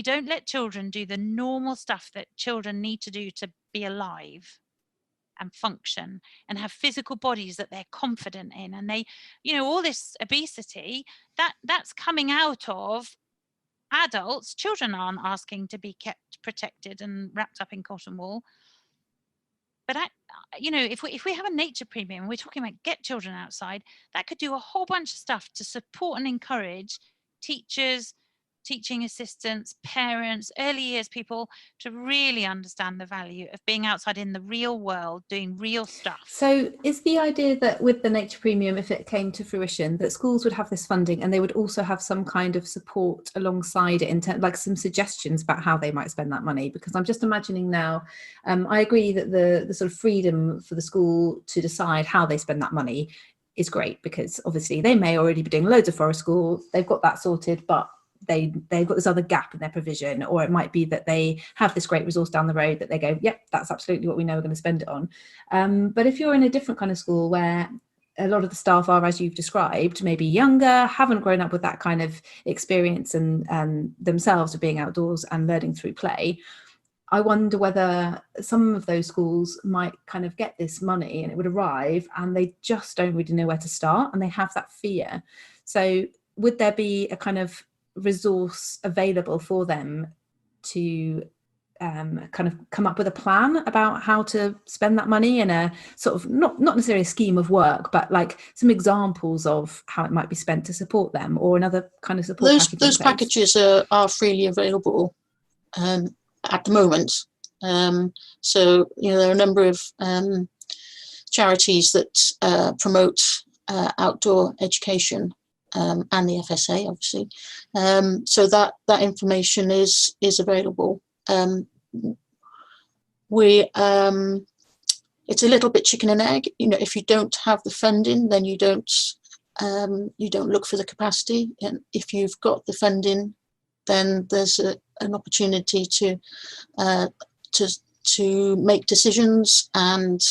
don't let children do the normal stuff that children need to do to be alive and function and have physical bodies that they're confident in. And they, you know, all this obesity that's coming out of adults. Children aren't asking to be kept protected and wrapped up in cotton wool. But you know, if we have a nature premium, we're talking about get children outside, that could do a whole bunch of stuff to support and encourage teachers, teaching assistants, parents, early years people to really understand the value of being outside in the real world, doing real stuff. So is the idea that with the nature premium, if it came to fruition, that schools would have this funding and they would also have some kind of support alongside it, in like some suggestions about how they might spend that money? Because I'm just imagining now, I agree that the sort of freedom for the school to decide how they spend that money is great, because obviously they may already be doing loads of forest school, they've got that sorted, but they've got this other gap in their provision. Or it might be that they have this great resource down the road that they go, yep, that's absolutely what we know we're going to spend it on. But if you're in a different kind of school where a lot of the staff are, as you've described, maybe younger, haven't grown up with that kind of experience and themselves of being outdoors and learning through play, I wonder whether some of those schools might kind of get this money and it would arrive and they just don't really know where to start and they have that fear. So would there be a kind of resource available for them to kind of come up with a plan about how to spend that money in a sort of not necessarily a scheme of work, but like some examples of how it might be spent to support them, or another kind of support package? Those packages are freely available at the moment. So there are a number of charities that promote outdoor education, and the FSA, obviously. So that information is available. It's a little bit chicken and egg. If you don't have the funding, then you don't look for the capacity, and if you've got the funding, then there's an opportunity to make decisions and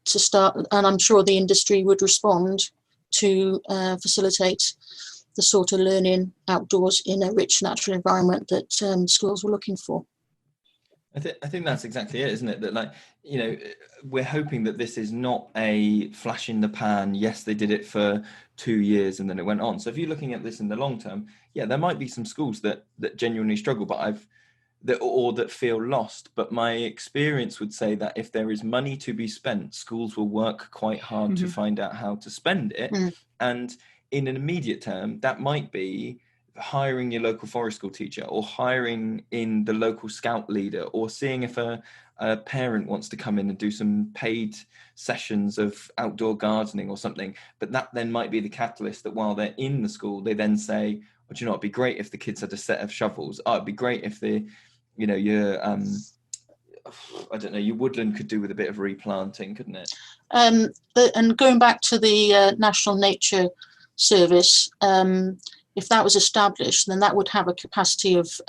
to start. And I'm sure the industry would respond to facilitate the sort of learning outdoors in a rich natural environment that schools were looking for. I think that's exactly it, isn't it? That we're hoping that this is not a flash in the pan. Yes, they did it for 2 years and then it went on. So if you're looking at this in the long term, there might be some schools that genuinely struggle, but that feel lost. But my experience would say that if there is money to be spent, schools will work quite hard to find out how to spend it. And in an immediate term, that might be hiring your local forest school teacher, or hiring in the local scout leader, or seeing if a parent wants to come in and do some paid sessions of outdoor gardening or something. But that then might be the catalyst that while they're in the school, they then say, well, it'd be great if the kids had a set of shovels. It'd be great if your woodland could do with a bit of replanting, couldn't it? And going back to the National Nature Service, if that was established, then that would have a capacity of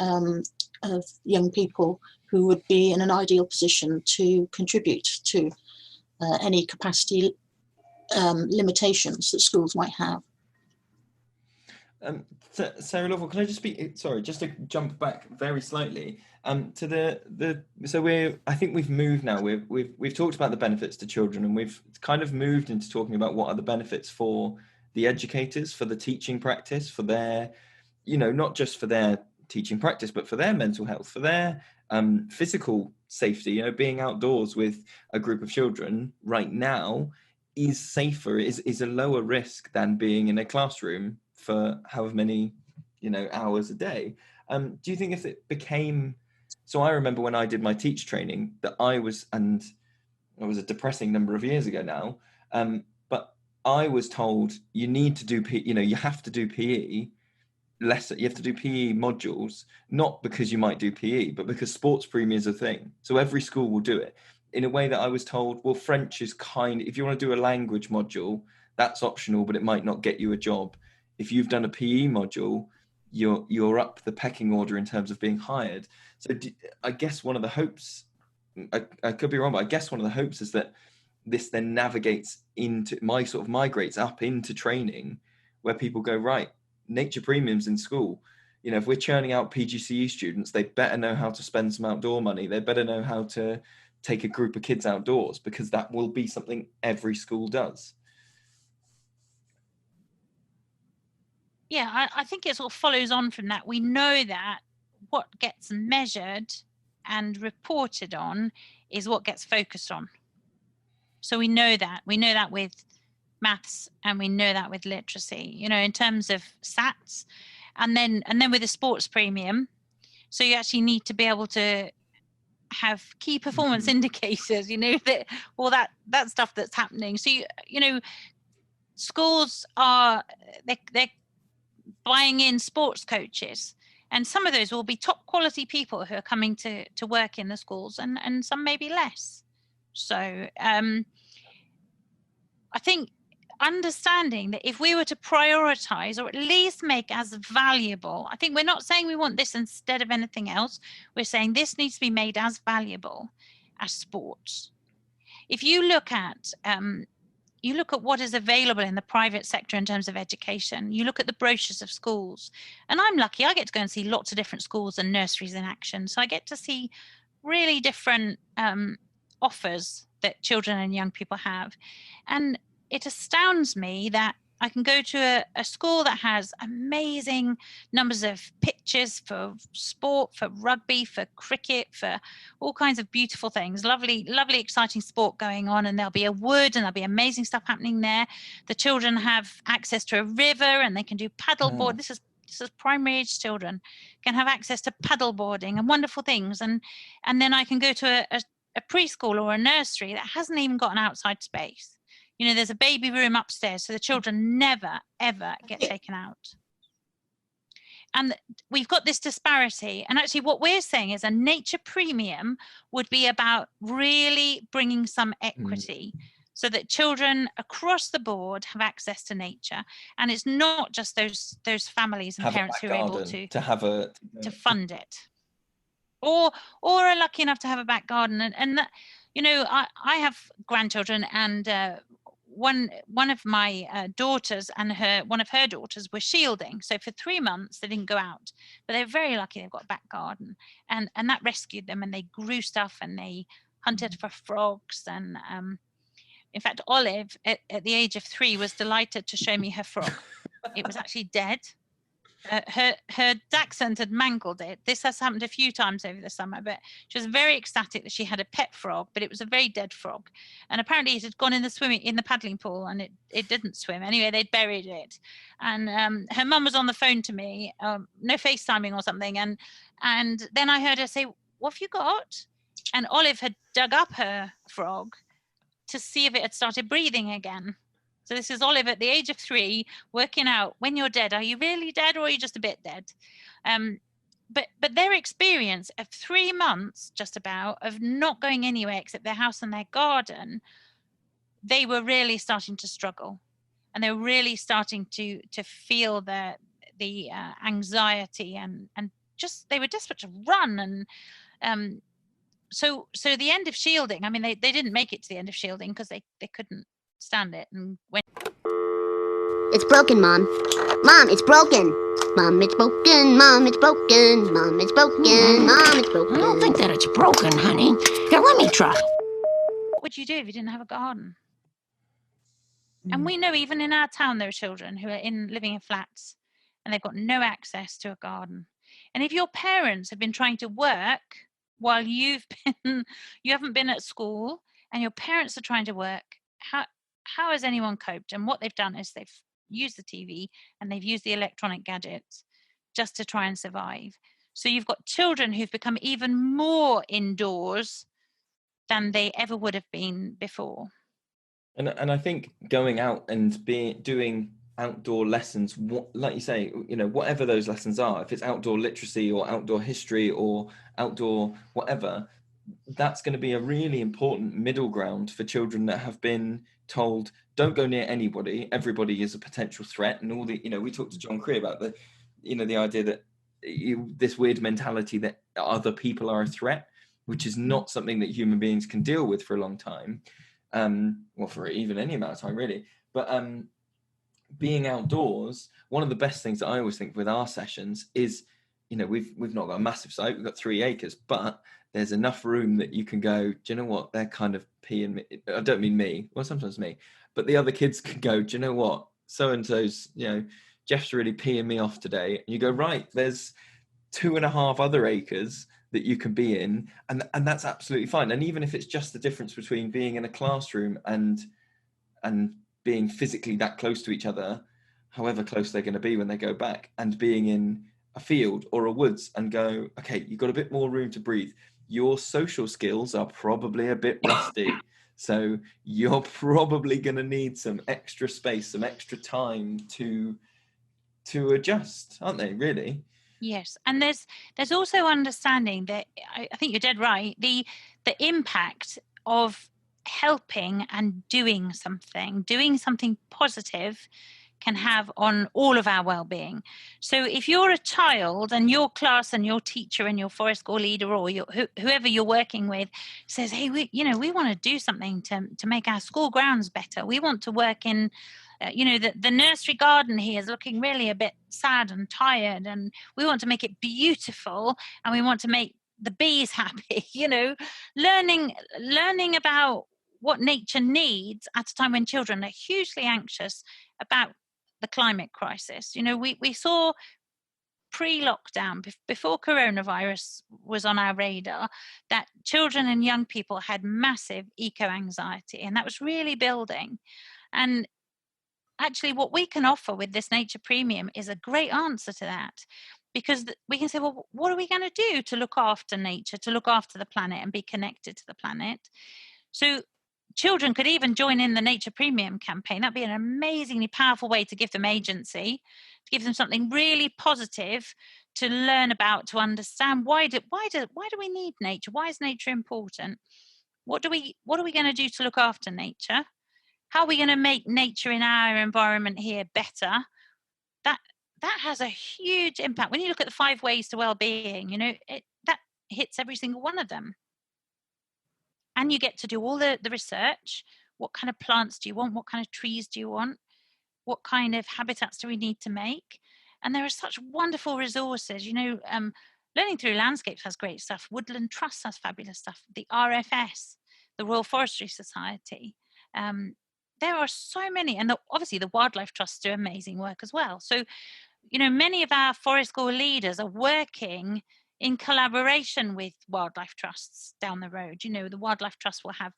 young people who would be in an ideal position to contribute to any capacity limitations that schools might have. Sarah Lovell, can I just just to jump back very slightly to I think we've moved now. We've talked about the benefits to children, and we've kind of moved into talking about what are the benefits for the educators, for the teaching practice, for their, not just for their teaching practice, but for their mental health, for their physical safety. Being outdoors with a group of children right now is safer, is a lower risk than being in a classroom for however many, hours a day. Do you think if it became, so I remember when I did my teacher training that it was a depressing number of years ago now, but I was told you need to do, you have to do PE less, you have to do PE modules, not because you might do PE, but because sports premium is a thing. So every school will do it in a way that I was told, well, French is if you want to do a language module, that's optional, but it might not get you a job. If you've done a PE module, you're up the pecking order in terms of being hired. So I guess one of the hopes, I could be wrong, but I guess one of the hopes is that this then navigates into migrates up into training, where people go, right, nature premiums in school. If we're churning out PGCE students, they better know how to spend some outdoor money. They better know how to take a group of kids outdoors, because that will be something every school does. Yeah, I think it sort of follows on from that. We know that what gets measured and reported on is what gets focused on. So we know that with maths, and we know that with literacy, in terms of SATs, and then with the sports premium. So you actually need to be able to have key performance indicators, that all that stuff that's happening. So schools are they're buying in sports coaches, and some of those will be top quality people who are coming to work in the schools, and some maybe less. So I think understanding that if we were to prioritize, or at least make as valuable, I think we're not saying we want this instead of anything else. We're saying this needs to be made as valuable as sports. If you look at what is available in the private sector in terms of education, you look at the brochures of schools, and I'm lucky, I get to go and see lots of different schools and nurseries in action. So I get to see really different offers that children and young people have. And it astounds me that I can go to a school that has amazing numbers of pitches for sport, for rugby, for cricket, for all kinds of beautiful things. Lovely, lovely, exciting sport going on. And there'll be a wood and there'll be amazing stuff happening there. The children have access to a river and they can do paddleboard. This is primary age children can have access to paddleboarding and wonderful things. And then I can go to a preschool or a nursery that hasn't even got an outside space. You know, there's a baby room upstairs, so the children never, ever get taken out. And we've got this disparity. And actually what we're saying is a nature premium would be about really bringing some equity so that children across the board have access to nature. And it's not just those families and have parents who are able to fund it. Or are lucky enough to have a back garden. And that, you know, I have grandchildren, and one of my daughters and one of her daughters were shielding. So for 3 months they didn't go out, but they're very lucky they've got a back garden, and that rescued them, and they grew stuff and they hunted for frogs. And in fact, Olive at the age of 3 was delighted to show me her frog. It was actually dead. Her dachshund had mangled it. This has happened a few times over the summer, but she was very ecstatic that she had a pet frog, but it was a very dead frog. And apparently it had gone in the paddling pool, and it didn't swim. Anyway, they'd buried it. And her mum was on the phone to me, no FaceTiming or something. And then I heard her say, "What have you got?" And Olive had dug up her frog to see if it had started breathing again. So this is Olive at the age of 3 working out, when you're dead, are you really dead or are you just a bit dead? But their experience of 3 months just about of not going anywhere except their house and their garden, they were really starting to struggle, and they were really starting to feel the anxiety and just they were desperate to run. And so the end of shielding, I mean, they didn't make it to the end of shielding because they couldn't stand it. And when it's broken, Mom. Mom, it's broken. Mom, it's broken. Mom, it's broken. Mom, it's broken. Mom, it's broken. I don't think that it's broken, honey. Here, let me try. What would you do if you didn't have a garden? And we know even in our town there are children who are living in flats and they've got no access to a garden. And if your parents have been trying to work while you haven't been at school, and your parents are trying to work, how has anyone coped? And what they've done is they've used the TV and they've used the electronic gadgets just to try and survive. So you've got children who've become even more indoors than they ever would have been before. And I think going out and doing outdoor lessons, like you say, you know, whatever those lessons are, if it's outdoor literacy or outdoor history or outdoor whatever, that's going to be a really important middle ground for children that have been told, don't go near anybody, everybody is a potential threat. And all the, you know, we talked to John Cree about the, you know, the idea that this weird mentality that other people are a threat, which is not something that human beings can deal with for a long time, well, for even any amount of time really. But being outdoors, one of the best things that I always think with our sessions is, you know, we've not got a massive site, we've got 3 acres, but there's enough room that you can go, do you know what, they're kind of peeing me. I don't mean me, well, sometimes me, but the other kids can go, do you know what, so-and-so's, you know, Jeff's really peeing me off today. And you go, right, there's 2.5 other acres that you can be in, and that's absolutely fine. And even if it's just the difference between being in a classroom and being physically that close to each other, however close they're going to be when they go back, and being in a field or a woods and go, okay, you've got a bit more room to breathe. Your social skills are probably a bit rusty, so you're probably going to need some extra space, some extra time to adjust, aren't they, really? Yes, and there's also understanding that I think you're dead right. The impact of helping and doing something positive can have on all of our well-being. So if you're a child and your class and your teacher and your forest school leader or whoever you're working with says, hey, we want to do something to make our school grounds better. We want to work in the nursery garden here is looking really a bit sad and tired, and we want to make it beautiful, and we want to make the bees happy. Learning about what nature needs at a time when children are hugely anxious about the climate crisis. You know, we saw pre-lockdown, before coronavirus was on our radar, that children and young people had massive eco-anxiety, and that was really building. And actually what we can offer with this Nature Premium is a great answer to that, because we can say, well, what are we going to do to look after nature, to look after the planet and be connected to the planet? So children could even join in the Nature Premium campaign. That'd be an amazingly powerful way to give them agency, to give them something really positive to learn about, to understand why do we need nature? Why is nature important? What are we going to do to look after nature? How are we going to make nature in our environment here better? That has a huge impact. When you look at the 5 ways to well-being, you know, that hits every single one of them. And you get to do all the research. What kind of plants do you want? What kind of trees do you want? What kind of habitats do we need to make? And there are such wonderful resources. You know, Learning Through Landscapes has great stuff. Woodland Trust has fabulous stuff. The RFS, the Royal Forestry Society. There are so many. And obviously the Wildlife Trusts do amazing work as well. So, you know, many of our forest school leaders are working in collaboration with wildlife trusts down the road. You know, the Wildlife Trust will have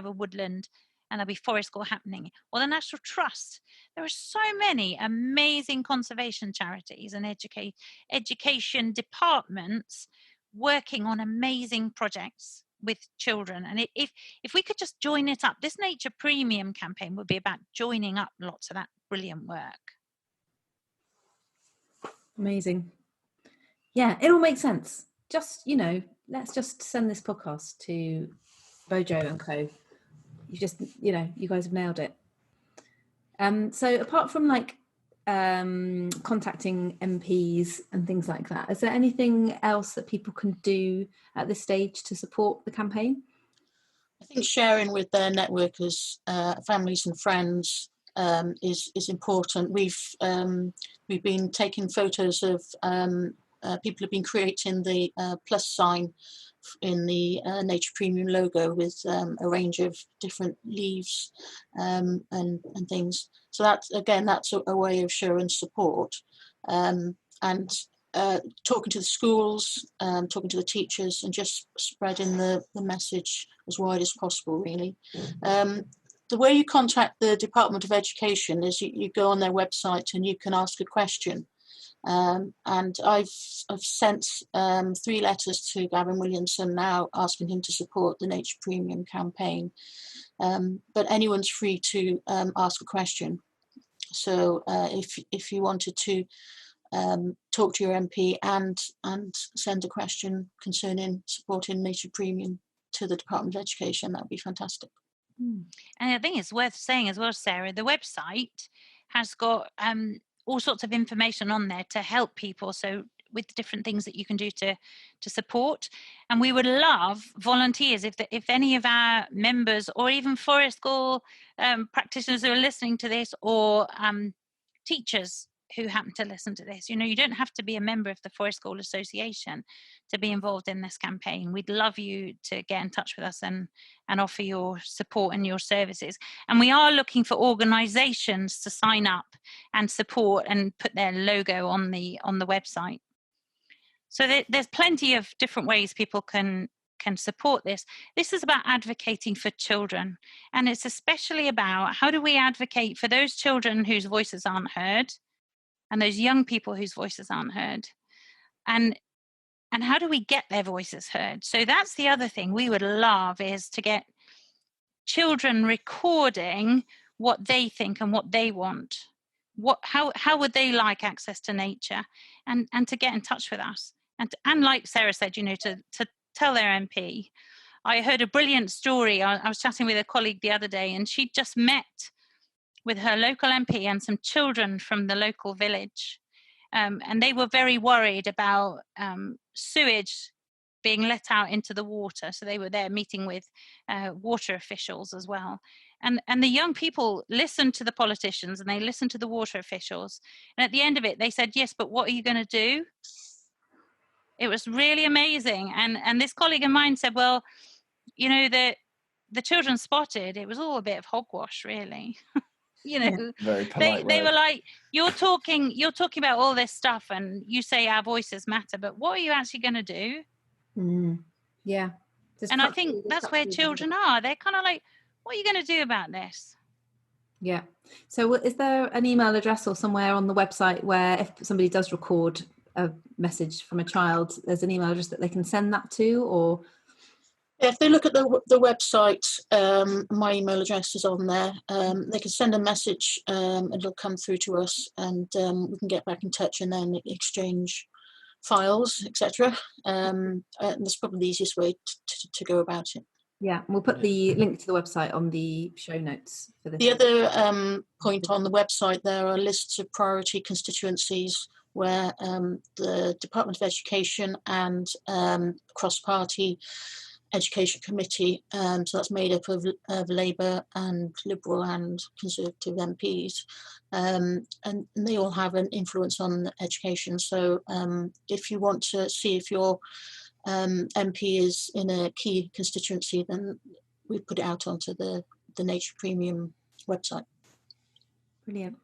a woodland, and there'll be forest school happening. Or the National Trust. There are so many amazing conservation charities and education departments working on amazing projects with children. And if we could just join it up, this Nature Premium campaign would be about joining up lots of that brilliant work. Amazing. Yeah, it all makes sense. Just, you know, let's just send this podcast to Bojo and Co. You just, you know, you guys have nailed it. So apart from like contacting MPs and things like that, is there anything else that people can do at this stage to support the campaign? I think sharing with their network as families and friends is important. We've been taking photos of people have been creating the plus sign in the Nature Premium logo with a range of different leaves and things. So that's a way of showing support, and talking to the schools, talking to the teachers, and just spreading the message as wide as possible, really. The way you contact the Department of Education is you go on their website and you can ask a question. And I've sent 3 letters to Gavin Williamson now, asking him to support the Nature Premium campaign. But anyone's free to ask a question. So if you wanted to talk to your MP and send a question concerning supporting Nature Premium to the Department of Education, that would be fantastic. And I think it's worth saying as well, Sarah, the website has got all sorts of information on there to help people. So with different things that you can do to support. And we would love volunteers if any of our members or even forest school practitioners who are listening to this, or teachers who happen to listen to this. You know, you don't have to be a member of the Forest School Association to be involved in this campaign. We'd love you to get in touch with us and offer your support and your services. And we are looking for organisations to sign up and support and put their logo on the website. So there's plenty of different ways people can support this. This is about advocating for children. And it's especially about how do we advocate for those children whose voices aren't heard, and those young people whose voices aren't heard, and how do we get their voices heard? So that's the other thing we would love, is to get children recording what they think and what they want. How would they like access to nature, and to get in touch with us, and like Sarah said, you know, to tell their MP. I heard a brilliant story. I was chatting with a colleague the other day, and she'd just met with her local MP and some children from the local village. And they were very worried about sewage being let out into the water. So they were there meeting with water officials as well. And the young people listened to the politicians and they listened to the water officials. And at the end of it, they said, yes, but what are you going to do? It was really amazing. And this colleague of mine said, well, you know, the children spotted, it was all a bit of hogwash, really. you know, Very polite they word. were like, you're talking about all this stuff and you say our voices matter, but what are you actually going to do? Yeah. Just And I cut think through- that's cut where through the- children are. They're kind of like, what are you going to do about this? Yeah. So is there an email address or somewhere on the website where if somebody does record a message from a child, there's an email address that they can send that to? Or If they look at the website, my email address is on there. They can send a message and it'll come through to us, and we can get back in touch and then exchange files, etc. And that's probably the easiest way to go about it. yeah, we'll put the link to the website on the show notes for this. The other point on the website, there are lists of priority constituencies where the Department of Education and cross-party education committee, so that's made up of Labour and Liberal and Conservative MPs, and they all have an influence on education. So if you want to see if your MP is in a key constituency, then we put it out onto the Nature Premium website. Brilliant.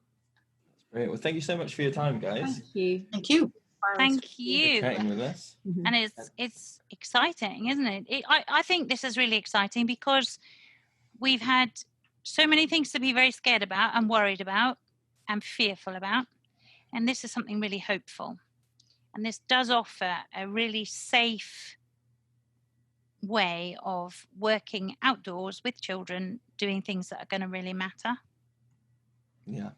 Great. Well, thank you so much for your time, guys. Thank you. Thank you. Thank For you. chatting with us. Mhm. And it's exciting, isn't it? I think this is really exciting because we've had so many things to be very scared about and worried about and fearful about. And this is something really hopeful. And this does offer a really safe way of working outdoors with children, doing things that are going to really matter. Yeah.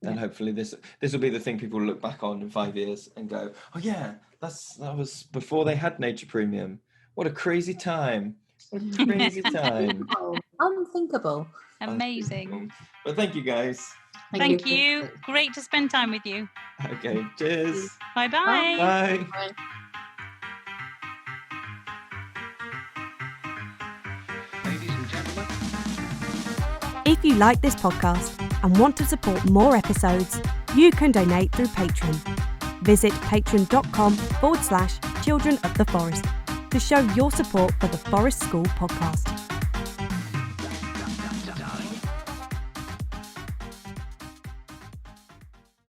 And hopefully this will be the thing people look back on in 5 years and go, oh yeah, that was before they had Nature Premium. What a crazy time. Crazy time. Unthinkable. Amazing. But thank you, guys. Thank you. Great to spend time with you. Okay, cheers. Bye-bye. Bye. Bye. If you like this podcast and want to support more episodes, you can donate through Patreon. Visit patreon.com/Children of the Forest to show your support for the Forest School podcast.